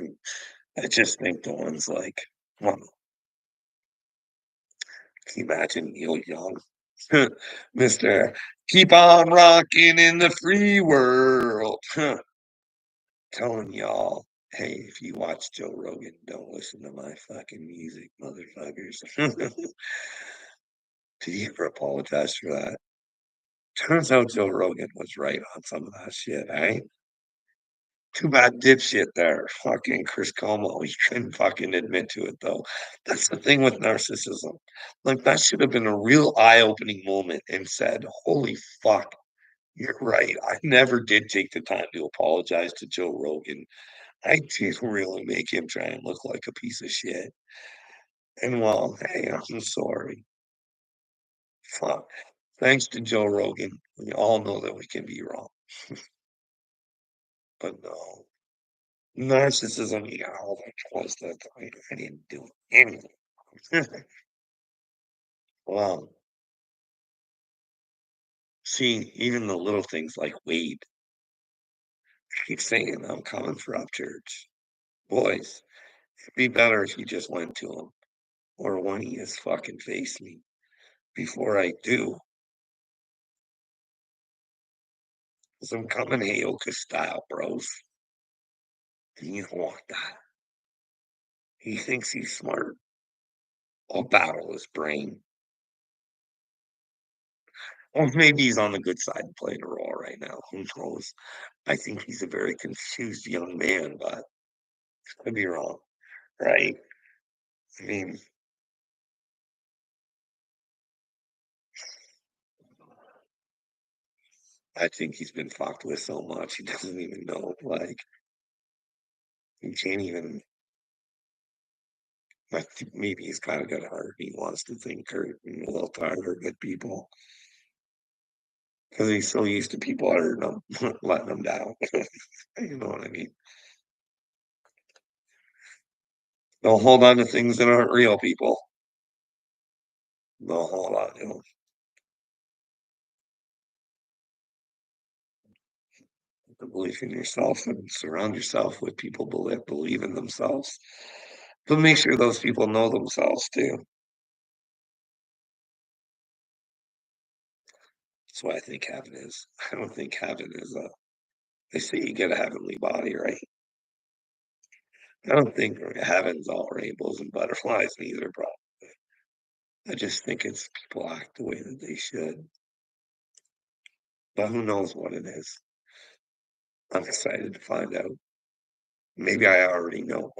I just think the ones like, well, can you imagine Neil Young, Mister Keep on rocking in the free world, telling y'all, hey, if you watch Joe Rogan, don't listen to my fucking music, motherfuckers. Did he ever apologize for that? Turns out Joe Rogan was right on some of that shit, right? Too bad dipshit there, fucking Chris Como. He couldn't fucking admit to it though. That's the thing with narcissism. Like that should have been a real eye-opening moment and said, "Holy fuck, you're right. I never did take the time to apologize to Joe Rogan. I did really make him try and look like a piece of shit. And well, hey, I'm sorry. Fuck. Thanks to Joe Rogan, we all know that we can be wrong. But no. Narcissism, you got all that close that I didn't do anything. Well, see, even the little things like Wade keep saying I'm coming for Upchurch. Boys, it'd be better if you just went to him or when he just fucking face me before I do. Because I'm coming Heyoka style, bros. And you don't want that. He thinks he's smart. I'll battle his brain. Or maybe he's on the good side of playing a role right now. Who knows? I think he's a very confused young man, but I could be wrong, right? I mean, I think he's been fucked with so much he doesn't even know. Like, he can't even. I think maybe he's kind of got a heart. He wants to think or a little tired of good people because he's so used to people hurting him, letting him down. You know what I mean? Don't hold on to things that aren't real, people. Don't hold on to them. The belief in yourself and surround yourself with people believe in themselves. But make sure those people know themselves too. That's what I think heaven is. I don't think heaven is a. They say you get a heavenly body, right? I don't think heaven's all rainbows and butterflies neither, bro. I just think it's people act the way that they should. But who knows what it is? I'm excited to find out. Maybe I already know.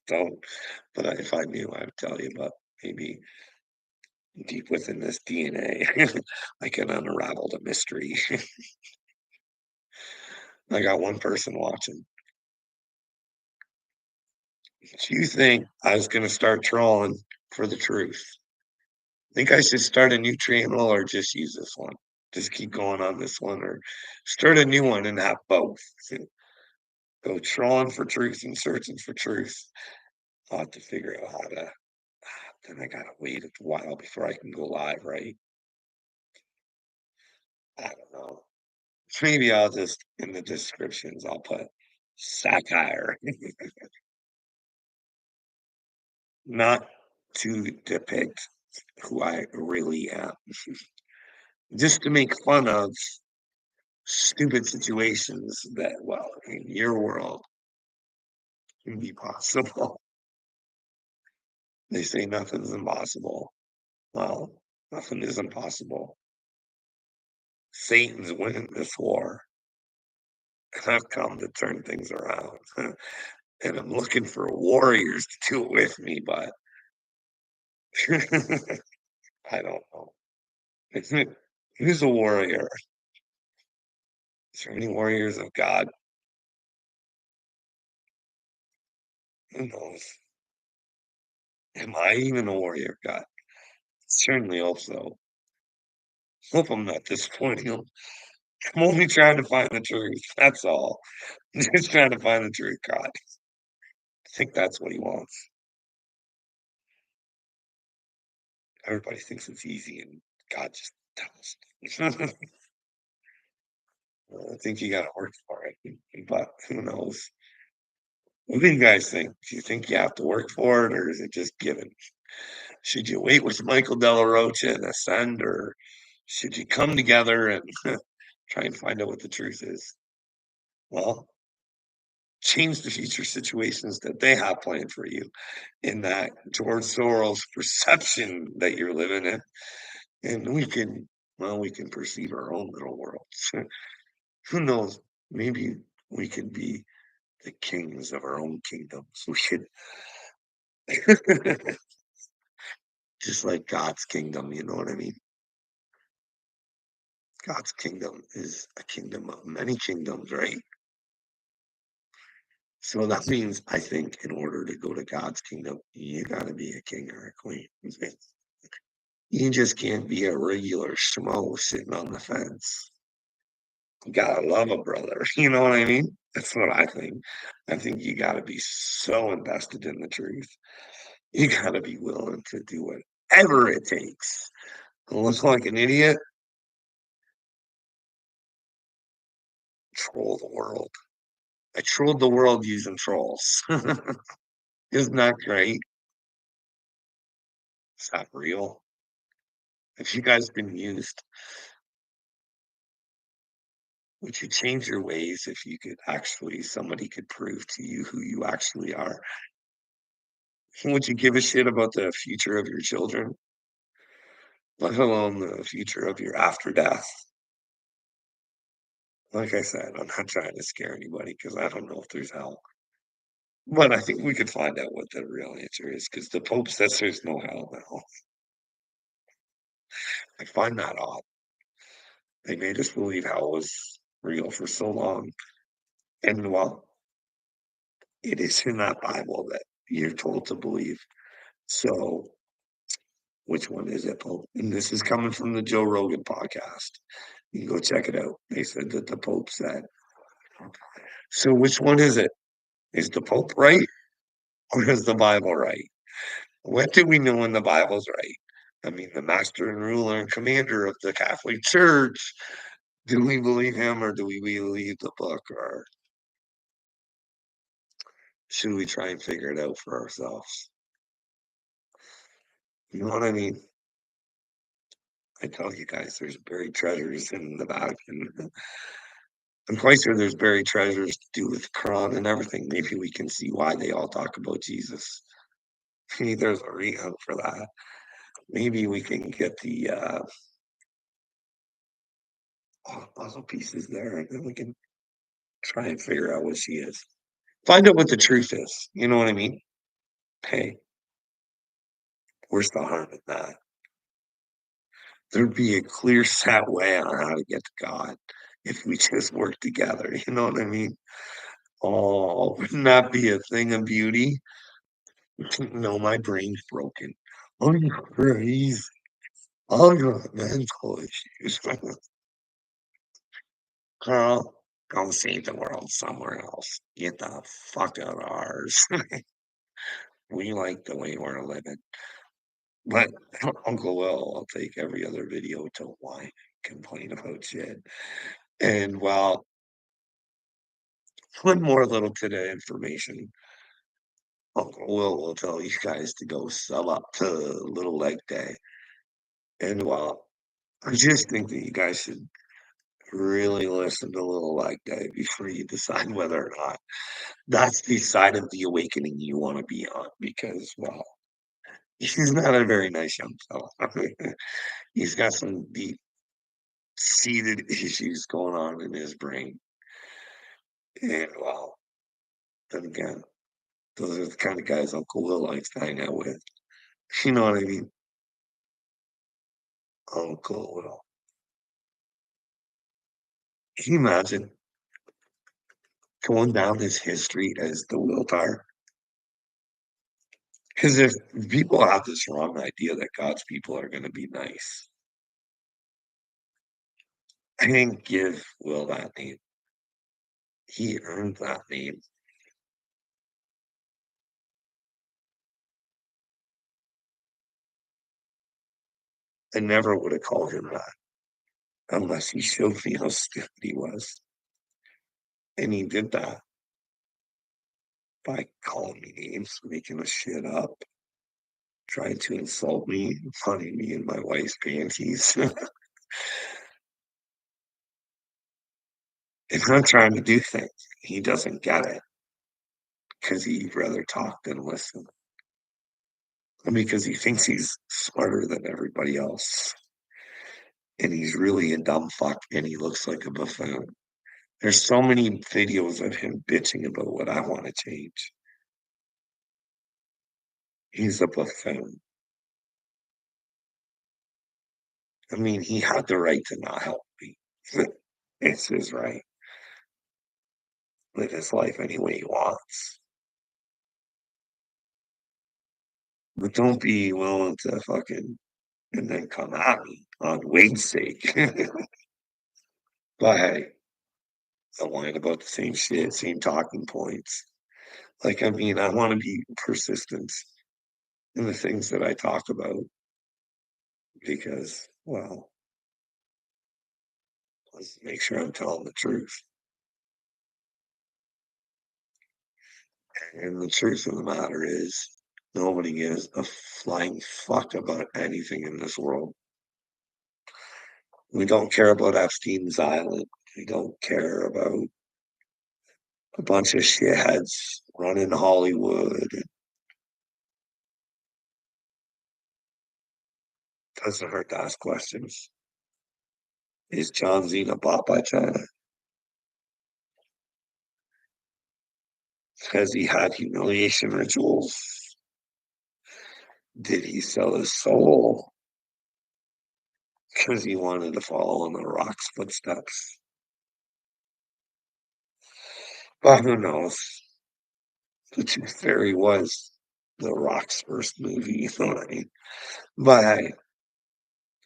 Don't. But if I knew, I would tell you. But maybe deep within this DNA, I can unravel the mystery. I got one person watching. Do you think I was going to start trolling for the truth? Think I should start a new channel or just use this one? Just keep going on this one or start a new one and have both. Go trolling for truth and searching for truth. I'll have to figure out how to. Then I gotta wait a while before I can go live, right? I don't know. Maybe I'll just in the descriptions I'll put satire, not to depict who I really am, just to make fun of stupid situations that, well, in your world can be possible. They say nothing's impossible. Well, nothing is impossible. Satan's winning this war, and I've come to turn things around. And I'm looking for warriors to do it with me, but I don't know. Who's a warrior? Is there any warriors of God? Who knows? Am I even a warrior of God? Certainly hope so. Hope I'm not disappointing him. I'm only trying to find the truth. That's all. Just trying to find the truth, God. I think that's what he wants. Everybody thinks it's easy, and God just tells. I think you got to work for it, but who knows? What do you guys think? Do you think you have to work for it, or is it just given? Should you wait with Michael Della Rocha and ascend, or should you come together and try and find out what the truth is? Well, change the future situations that they have planned for you in that George Soros perception that you're living in. And we can, well, we can perceive our own little worlds. Who knows? Maybe We could be the kings of our own kingdoms. We should just like God's kingdom, you know what I mean? God's kingdom is a kingdom of many kingdoms, right? So that means I think in order to go to God's kingdom, you gotta be a king or a queen. You just can't be a regular schmo sitting on the fence. You gotta love a brother. You know what I mean? That's what I think. I think you gotta be so invested in the truth. You gotta be willing to do whatever it takes. Look like an idiot, troll the world. I trolled the world using trolls. Isn't that great? Is that real? If you guys been used, would you change your ways if you could actually, somebody could prove to you who you actually are? Would you give a shit about the future of your children, let alone the future of your after death? Like I said, I'm not trying to scare anybody because I don't know if there's hell. But I think we could find out what the real answer is because the Pope says there's no hell now. I find that odd. They made us believe hell was real for so long. And well, it is in that Bible that you're told to believe. So which one is it, Pope? And this is coming from the Joe Rogan podcast. You can go check it out. They said that the Pope said. So which one is it? Is the Pope right or is the Bible right? When do we know when the Bible's right? I mean, the master and ruler and commander of the Catholic Church. Do we believe him or do we believe the book? Or should we try and figure it out for ourselves? You know what I mean? I tell you guys, there's buried treasures in the Vatican. I'm quite sure there's buried treasures to do with the Quran and everything. Maybe we can see why they all talk about Jesus. Maybe there's a reason for that. Maybe we can get the puzzle pieces there, and then we can try and figure out what she is. Find out what the truth is. You know what I mean? Hey, where's the harm in that? There'd be a clear set way on how to get to God if we just work together. You know what I mean? Oh, wouldn't that be a thing of beauty? No, my brain's broken. I'm crazy. I got mental issues. Girl, go save the world somewhere else. Get the fuck out of ours. We like the way we're living. But Uncle Will, I'll take every other video to whine and complain about shit. And well, one more little bit of information. Uncle Will tell you guys to go sub up to Little Leg Day. And well, I just think that you guys should really listen to Little Leg Day before you decide whether or not that's the side of the awakening you want to be on. Because, well, he's not a very nice young fella. He's got some deep seated issues going on in his brain. And, well, then again, those are the kind of guys Uncle Will likes to hang out with. You know what I mean? Uncle Will. Can you imagine going down his history as the Wiltar? Because if people have this wrong idea that God's people are going to be nice, I didn't give Will that name. He earned that name. I never would have called him that unless he showed me how stupid he was. And he did that by calling me names, making the shit up, trying to insult me, funning me in my wife's panties. If I'm trying to do things, he doesn't get it because he'd rather talk than listen. And because he thinks he's smarter than everybody else. And he's really a dumb fuck and he looks like a buffoon. There's so many videos of him bitching about what I wanna change. He's a buffoon. I mean, he had the right to not help me. It's his right. Live his life any way he wants. But don't be willing to fucking and then come at me on Wade's sake. But hey, I'm whine about the same shit, same talking points. Like, I mean, I wanna be persistent in the things that I talk about because, well, let's make sure I'm telling the truth. And the truth of the matter is, nobody gives a flying fuck about anything in this world. We don't care about Epstein's Island. We don't care about a bunch of shitheads running Hollywood. It doesn't hurt to ask questions. Is John Cena bought by China? Has he had humiliation rituals? Did he sell his soul because he wanted to follow in The Rock's footsteps? But who knows? The Tooth Fairy was The Rock's first movie, you know what I mean? But hey,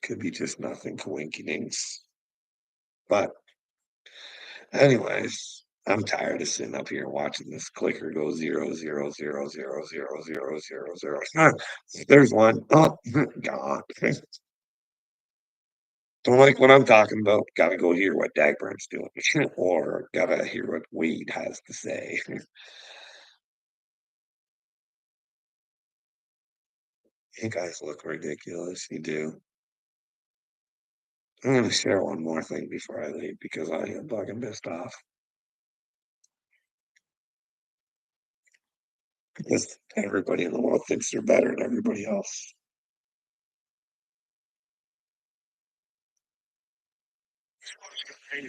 could be just nothing coincidence. But anyways, I'm tired of sitting up here watching this clicker go 0, 0, 0, 0, 0, 0, 0, 0, 0, 0. There's one. Oh, gone. Don't like what I'm talking about. Gotta go hear what Dagburn's doing, or gotta hear what Wade has to say. You guys look ridiculous. You do. I'm gonna share one more thing before I leave because I am fucking pissed off. Because everybody in the world thinks they're better than everybody else. We made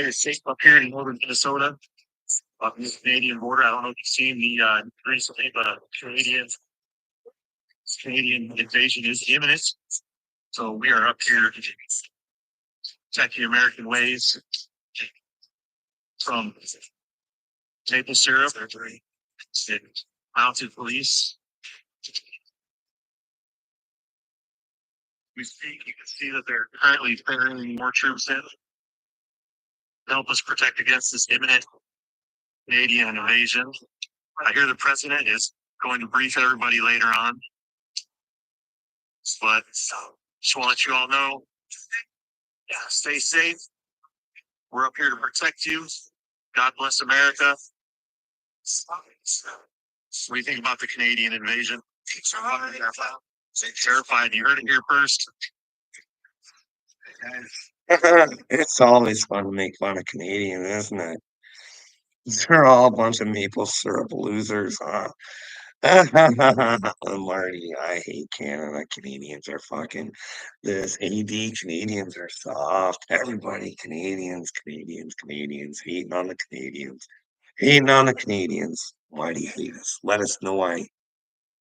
a safe up here in northern Minnesota, up the Canadian border. I don't know if you've seen the recently, but Canadian invasion is imminent. So we are up here to protect the American ways from maple syrup and mounted police. You can see that they're currently ferrying more troops in to help us protect against this imminent Canadian invasion. I hear the president is going to brief everybody later on, but just want to let you all know, yeah, stay safe. We're up here to protect you. God bless America. What do you think about the Canadian invasion? Terrified. You heard it here first. It's always fun to make fun of Canadians, isn't it? They're all a bunch of maple syrup losers, huh? Marty, I hate Canada. Canadians are fucking this. AD Canadians are soft. Everybody, Canadians, hating on the Canadians. Hating on the Canadians. Why do you hate us? Let us know why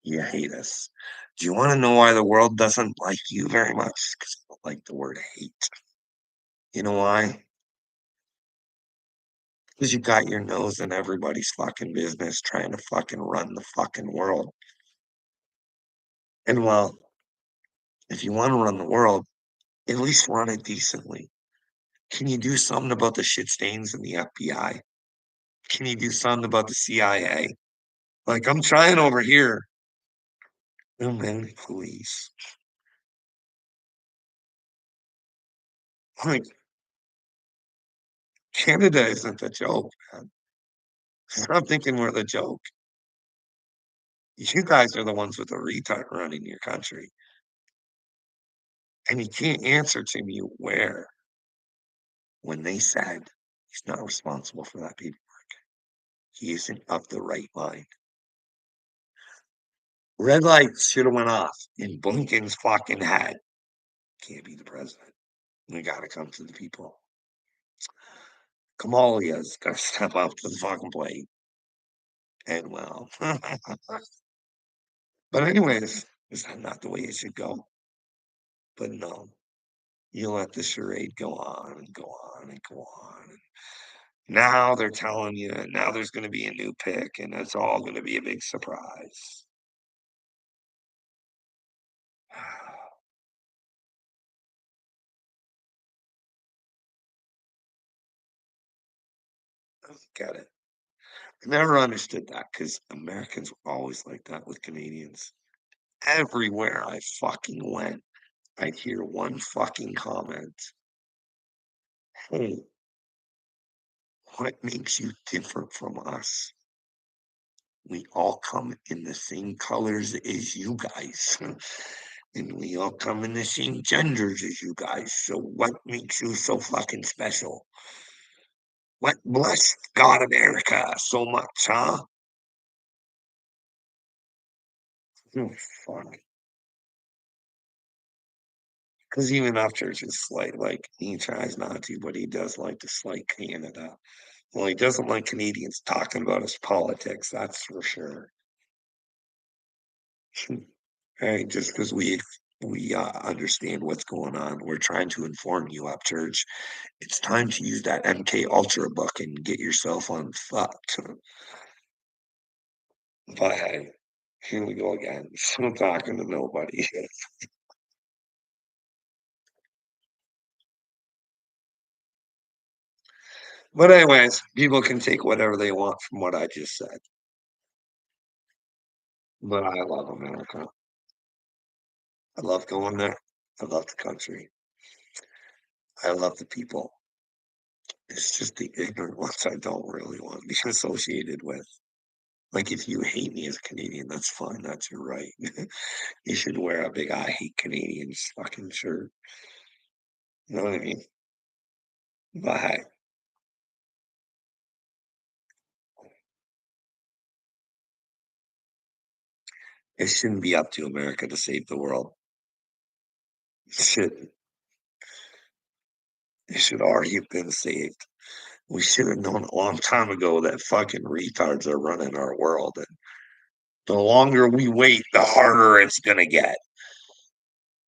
you hate us. Do you want to know why the world doesn't like you very much? Because I don't like the word hate. You know why? Because you got your nose in everybody's fucking business trying to fucking run the fucking world. And well, if you want to run the world, at least run it decently. Can you do something about the shit stains in the FBI? Can you do something about the CIA? Like I'm trying over here. Oh man, police. Like Canada isn't the joke, man. I'm thinking we're the joke. You guys are the ones with the retard running your country. And you can't answer to me where when they said he's not responsible for that paperwork. He isn't of the right mind. Red lights should have went off in Blinken's fucking head. Can't be the president. We gotta come to the people. Kamalia's gotta step up to the fucking plate. And well, but anyways, is that not the way it should go? But no, you let the charade go on and go on and go on. Now they're telling you, now there's going to be a new pick, and it's all going to be a big surprise. Get it? I never understood that because Americans were always like that with Canadians. Everywhere I fucking went, I'd hear one fucking comment. Hey, what makes you different from us? We all come in the same colors as you guys. And we all come in the same genders as you guys. So what makes you so fucking special? What bless God America so much, huh? Oh, fuck. Because even after just like he tries not to, but he does like to slight Canada. Well, he doesn't like Canadians talking about his politics, that's for sure. Hey, just because we understand what's going on, we're trying to inform you, Upchurch. It's time to use that MK Ultra book and get yourself unfucked. But hey, here we go again. Still talking to nobody. But anyways, people can take whatever they want from what I just said. But I love America. I love going there. I love the country. I love the people. It's just the ignorant ones I don't really want to be associated with. Like if you hate me as a Canadian, that's fine. That's your right. You should wear a big I hate Canadians fucking shirt. You know what I mean? But hey, it shouldn't be up to America to save the world. It should it should already have been saved. We should have known a long time ago that fucking retards are running our world. And the longer we wait, the harder it's gonna get.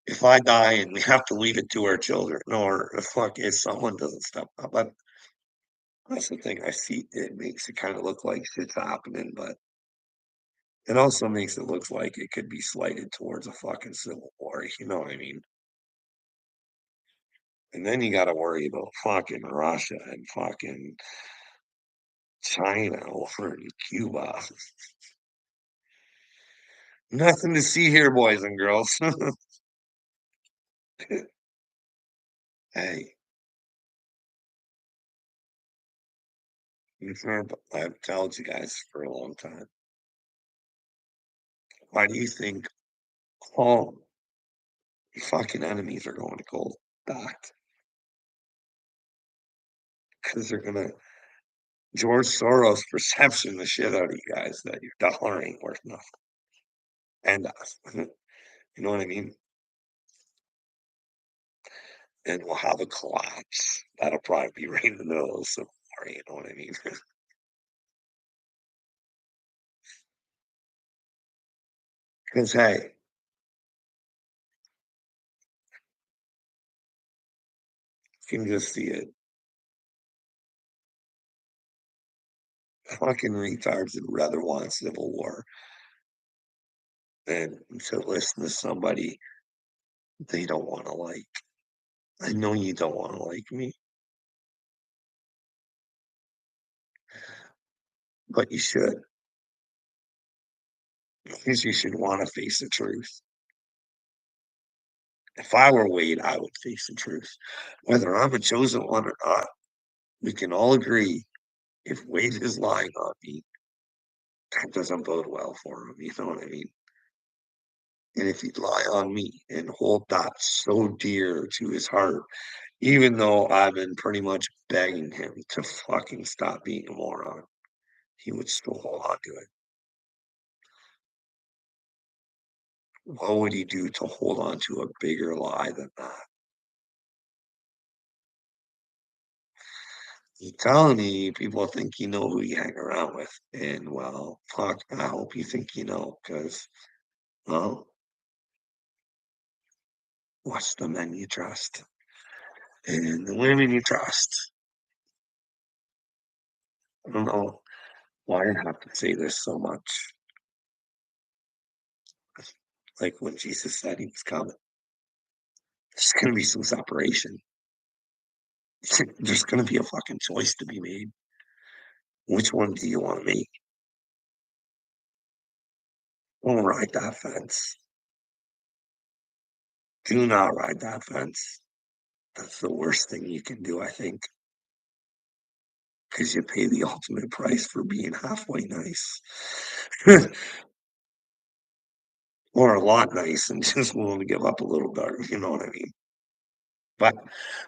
If I die and we have to leave it to our children, or if someone doesn't step up, but that's the thing. I see it makes it kind of look like shit's happening, but it also makes it look like it could be slighted towards a fucking civil war. You know what I mean? And then you got to worry about fucking Russia and fucking China over in Cuba. Nothing to see here, boys and girls. Hey, I've told you guys for a long time. Why do you think all your fucking enemies are going to gold back? Because they're gonna George Soros perception the shit out of you guys that your dollar ain't worth nothing. And us. You know what I mean? And we'll have a collapse. That'll probably be right in the middle of the Civil War, you know what I mean? Because hey, you can just see it. Fucking retards would rather want civil war than to listen to somebody they don't want to like. I know you don't want to like me, but you should. Because you should want to face the truth. If I were Wade, I would face the truth. Whether I'm a chosen one or not, we can all agree if Wade is lying on me, that doesn't bode well for him. You know what I mean? And if he'd lie on me and hold that so dear to his heart, even though I've been pretty much begging him to fucking stop being a moron, he would still hold on to it. What would he do to hold on to a bigger lie than that? I'm telling you, people think you know who you hang around with, and, well, fuck, I hope you think you know, because well, watch the men you trust and the women you trust. I don't know why I have to say this so much. Like when Jesus said he was coming, there's gonna be some separation. There's gonna be a fucking choice to be made. Which one do you wanna make? Don't ride that fence. Do not ride that fence. That's the worst thing you can do, I think, because you pay the ultimate price for being halfway nice. Or a lot nice and just willing to give up a little bit, you know what I mean? But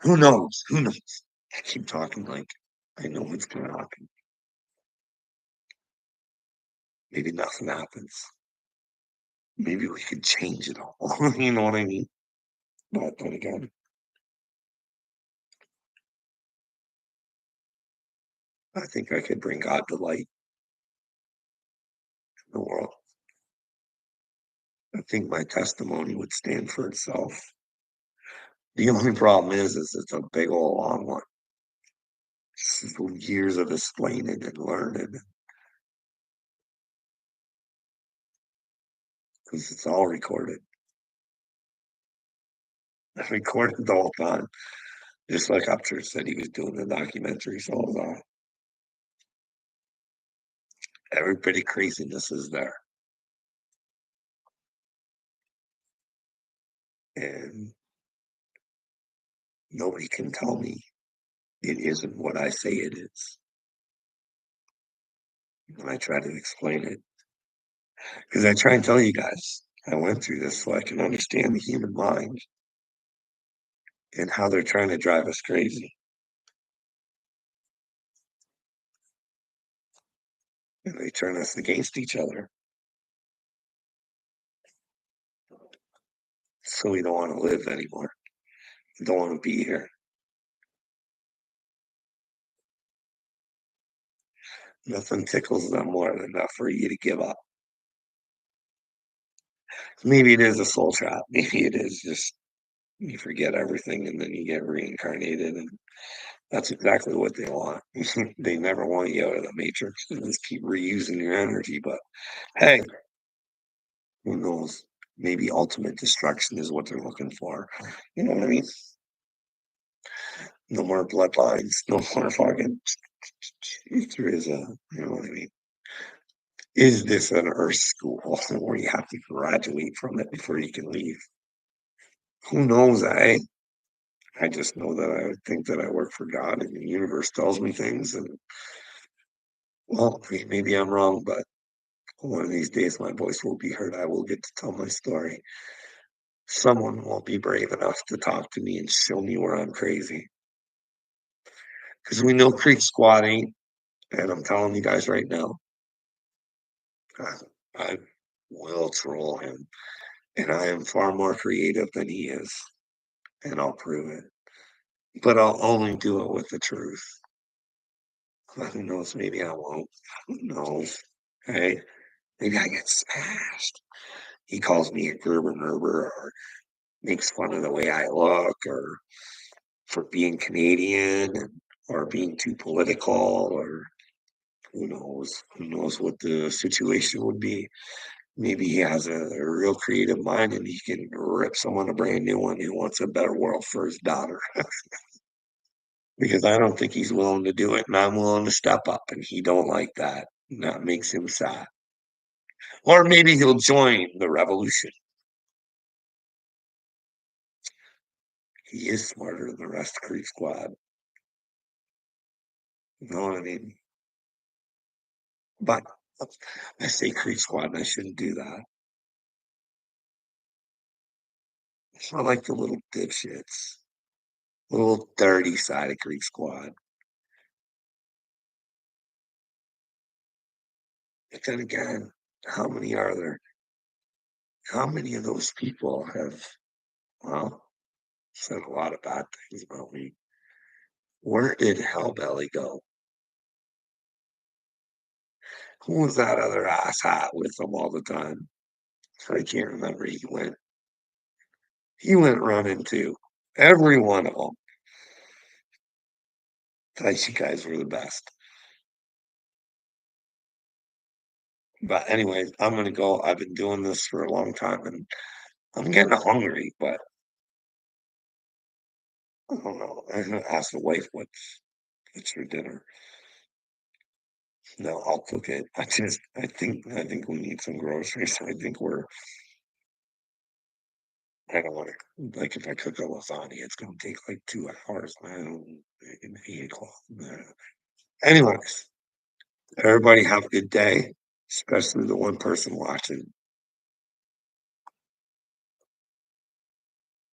who knows? Who knows? I keep talking like I know what's gonna happen. Maybe nothing happens. Maybe we could change it all. You know what I mean? But then again, I think I could bring God to light in the world. I think my testimony would stand for itself. The only problem is it's a big old long one. It's years of explaining and learning because it's all recorded. I recorded the whole time, just like Upchurch said he was doing the documentary. So everybody craziness is there, and nobody can tell me it isn't what I say it is when I try to explain it. Because I try and tell you guys, I went through this so I can understand the human mind and how they're trying to drive us crazy. And they turn us against each other. So we don't want to live anymore. We don't want to be here. Nothing tickles them more than enough for you to give up. Maybe it is a soul trap. Maybe it is just you forget everything and then you get reincarnated. And that's exactly what they want. They never want you out of the matrix. They just keep reusing your energy. But hey, who knows? Maybe ultimate destruction is what they're looking for. You know what I mean? No more bloodlines, no more fucking. There is a, you know what I mean? Is this an Earth school where you have to graduate from it before you can leave? Who knows? I just know that I think that I work for God and the universe tells me things. And well, maybe I'm wrong, but one of these days my voice will be heard. I will get to tell my story. Someone will be brave enough to talk to me and show me where I'm crazy. Because we know Creek Squad ain't, and I'm telling you guys right now, I, I will troll him. And I am far more creative than he is. And I'll prove it. But I'll only do it with the truth. But who knows? Maybe I won't. Who knows? Hey, maybe I get smashed. He calls me a Gerber Nerber or makes fun of the way I look or for being Canadian or being too political or who knows? Who knows what the situation would be? Maybe he has a real creative mind and he can rip someone a brand new one who wants a better world for his daughter. Because I don't think he's willing to do it, and I'm willing to step up, and he don't like that. And that makes him sad. Or maybe he'll join the revolution. He is smarter than the rest of Creep Squad. You know what I mean? But I say Creep Squad, and I shouldn't do that. It's not like the little dipshits, little dirty side of Creep Squad. But then again, how many are there? How many of those people have, well, said a lot of bad things about me? Where did Hellbelly go? Who was that other asshat with them all the time? I can't remember. He went running too. Every one of them. Thought you guys were the best. But anyways, I'm gonna go. I've been doing this for a long time and I'm getting hungry, but I don't know. I'm gonna ask the wife what's for dinner. No, I'll cook it. I think we need some groceries. I don't wanna, like, if I cook a lasagna, it's gonna take, like, 2 hours, man, and 8 o'clock. Anyways, everybody have a good day, especially the one person watching.